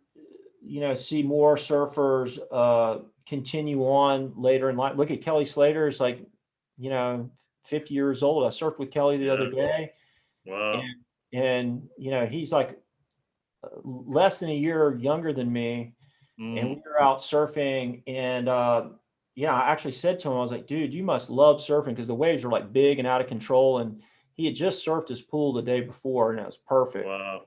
see more surfers continue on later in life. Look at Kelly Slater, is like, you know, 50 years old. I surfed with Kelly the other Yeah. day, Wow. and he's like less than a year younger than me, and we Mm. were out surfing, and I actually said to him, I was like, dude, you must love surfing because the waves were like big and out of control, and he had just surfed his pool the day before, and it was perfect. Wow.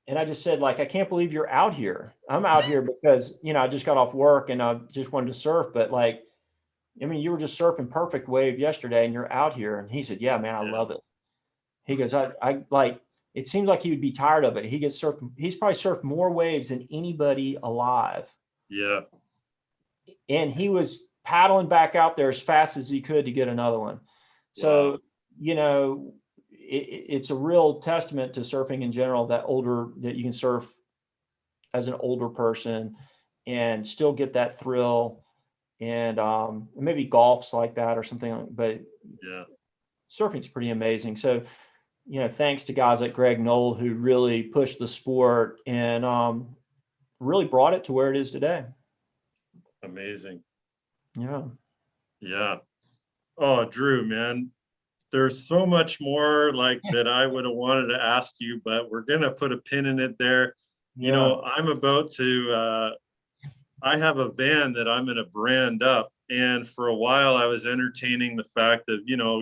And I just said, like, I can't believe you're out here. I'm out here because, I just got off work and I just wanted to surf. But like, I mean, you were just surfing perfect wave yesterday and you're out here. And he said, yeah, man, I Yeah. love it. He goes, I like, it seems like he would be tired of it. He's probably surfed more waves than anybody alive. Yeah. And he was paddling back out there as fast as he could to get another one. Wow. So, it's a real testament to surfing in general that you can surf as an older person and still get that thrill. And maybe golf's like that or something, but Yeah. surfing's pretty amazing. So, thanks to guys like Greg Knoll who really pushed the sport and really brought it to where it is today. Amazing. Yeah. Yeah. Oh, Drew, man, there's so much more like that I would have wanted to ask you, but we're gonna put a pin in it there. Yeah. I'm about to I have a van that I'm gonna brand up. And for a while I was entertaining the fact of,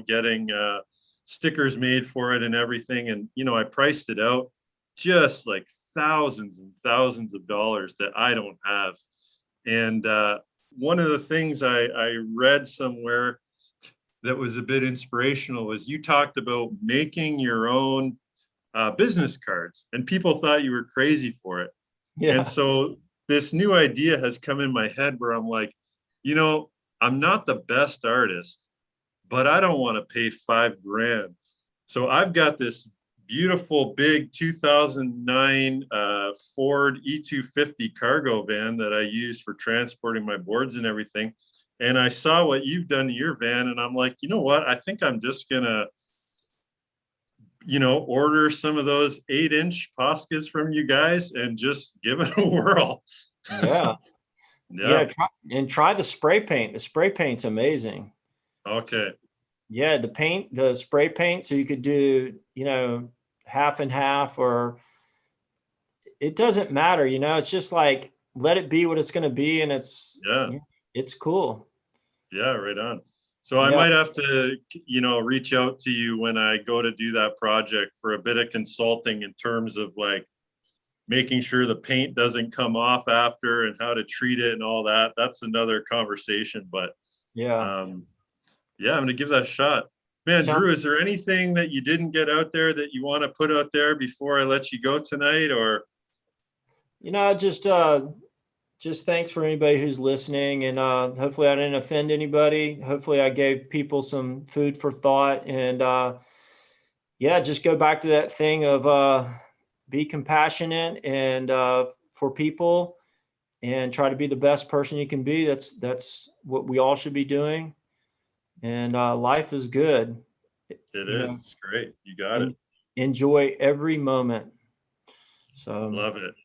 getting stickers made for it and everything. And, I priced it out just like thousands and thousands of dollars that I don't have. And one of the things I read somewhere that was a bit inspirational was you talked about making your own business cards, and people thought you were crazy for it. And Yeah. so this new idea has come in my head where I'm like, I'm not the best artist, but I don't want to pay $5,000. So I've got this beautiful big 2009 Ford E250 cargo van that I use for transporting my boards and everything. And I saw what you've done to your van, and I'm like, you know what? I think I'm just gonna, order some of those 8-inch POSCAs from you guys and just give it a whirl. Yeah. Yeah. Try the spray paint. The spray paint's amazing. Okay. Yeah, the spray paint. So you could do, half and half, or it doesn't matter. It's just like, let it be what it's going to be. And it's cool. Yeah, right on. So I Yeah. might have to, reach out to you when I go to do that project for a bit of consulting in terms of like making sure the paint doesn't come off after and how to treat it and all that. That's another conversation, but Yeah. I'm going to give that a shot. Man, Drew, is there anything that you didn't get out there that you want to put out there before I let you go tonight? Or, just thanks for anybody who's listening, and hopefully I didn't offend anybody. Hopefully I gave people some food for thought, and just go back to that thing of be compassionate and for people, and try to be the best person you can be. That's what we all should be doing, and life is good. it is. It's great. You got it. Enjoy every moment. So love it.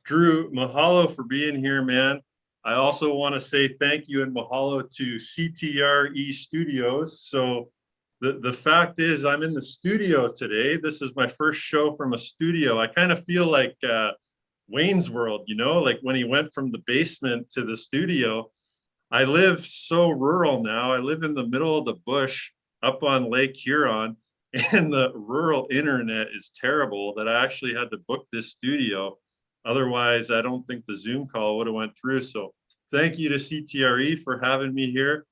Drew, mahalo for being here, man. I also want to say thank you and mahalo to CTRE Studios. So the fact is, I'm in the studio today. This is my first show from a studio. I kind of feel like Wayne's World, like when he went from the basement to the studio. I live so rural now. I live in the middle of the bush up on Lake Huron, and the rural internet is terrible that I actually had to book this studio. Otherwise, I don't think the Zoom call would have went through. So thank you to CTRE for having me here.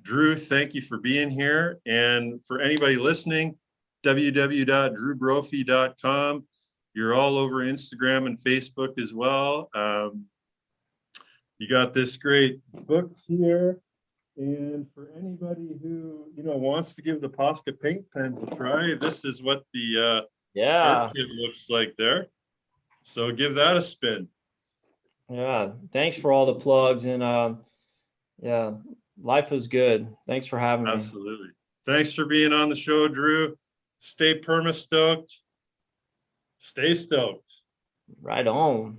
Drew, thank you for being here. And for anybody listening, www.drewbrophy.com. You're all over Instagram and Facebook as well. You got this great book here. And for anybody who, wants to give the POSCA paint pens a try, this is what the art kit looks like there. So give that a spin. Yeah. Thanks for all the plugs, and life is good. Thanks for having me. Absolutely. Thanks for being on the show, Drew. Stay permastoked. Stay stoked. Right on.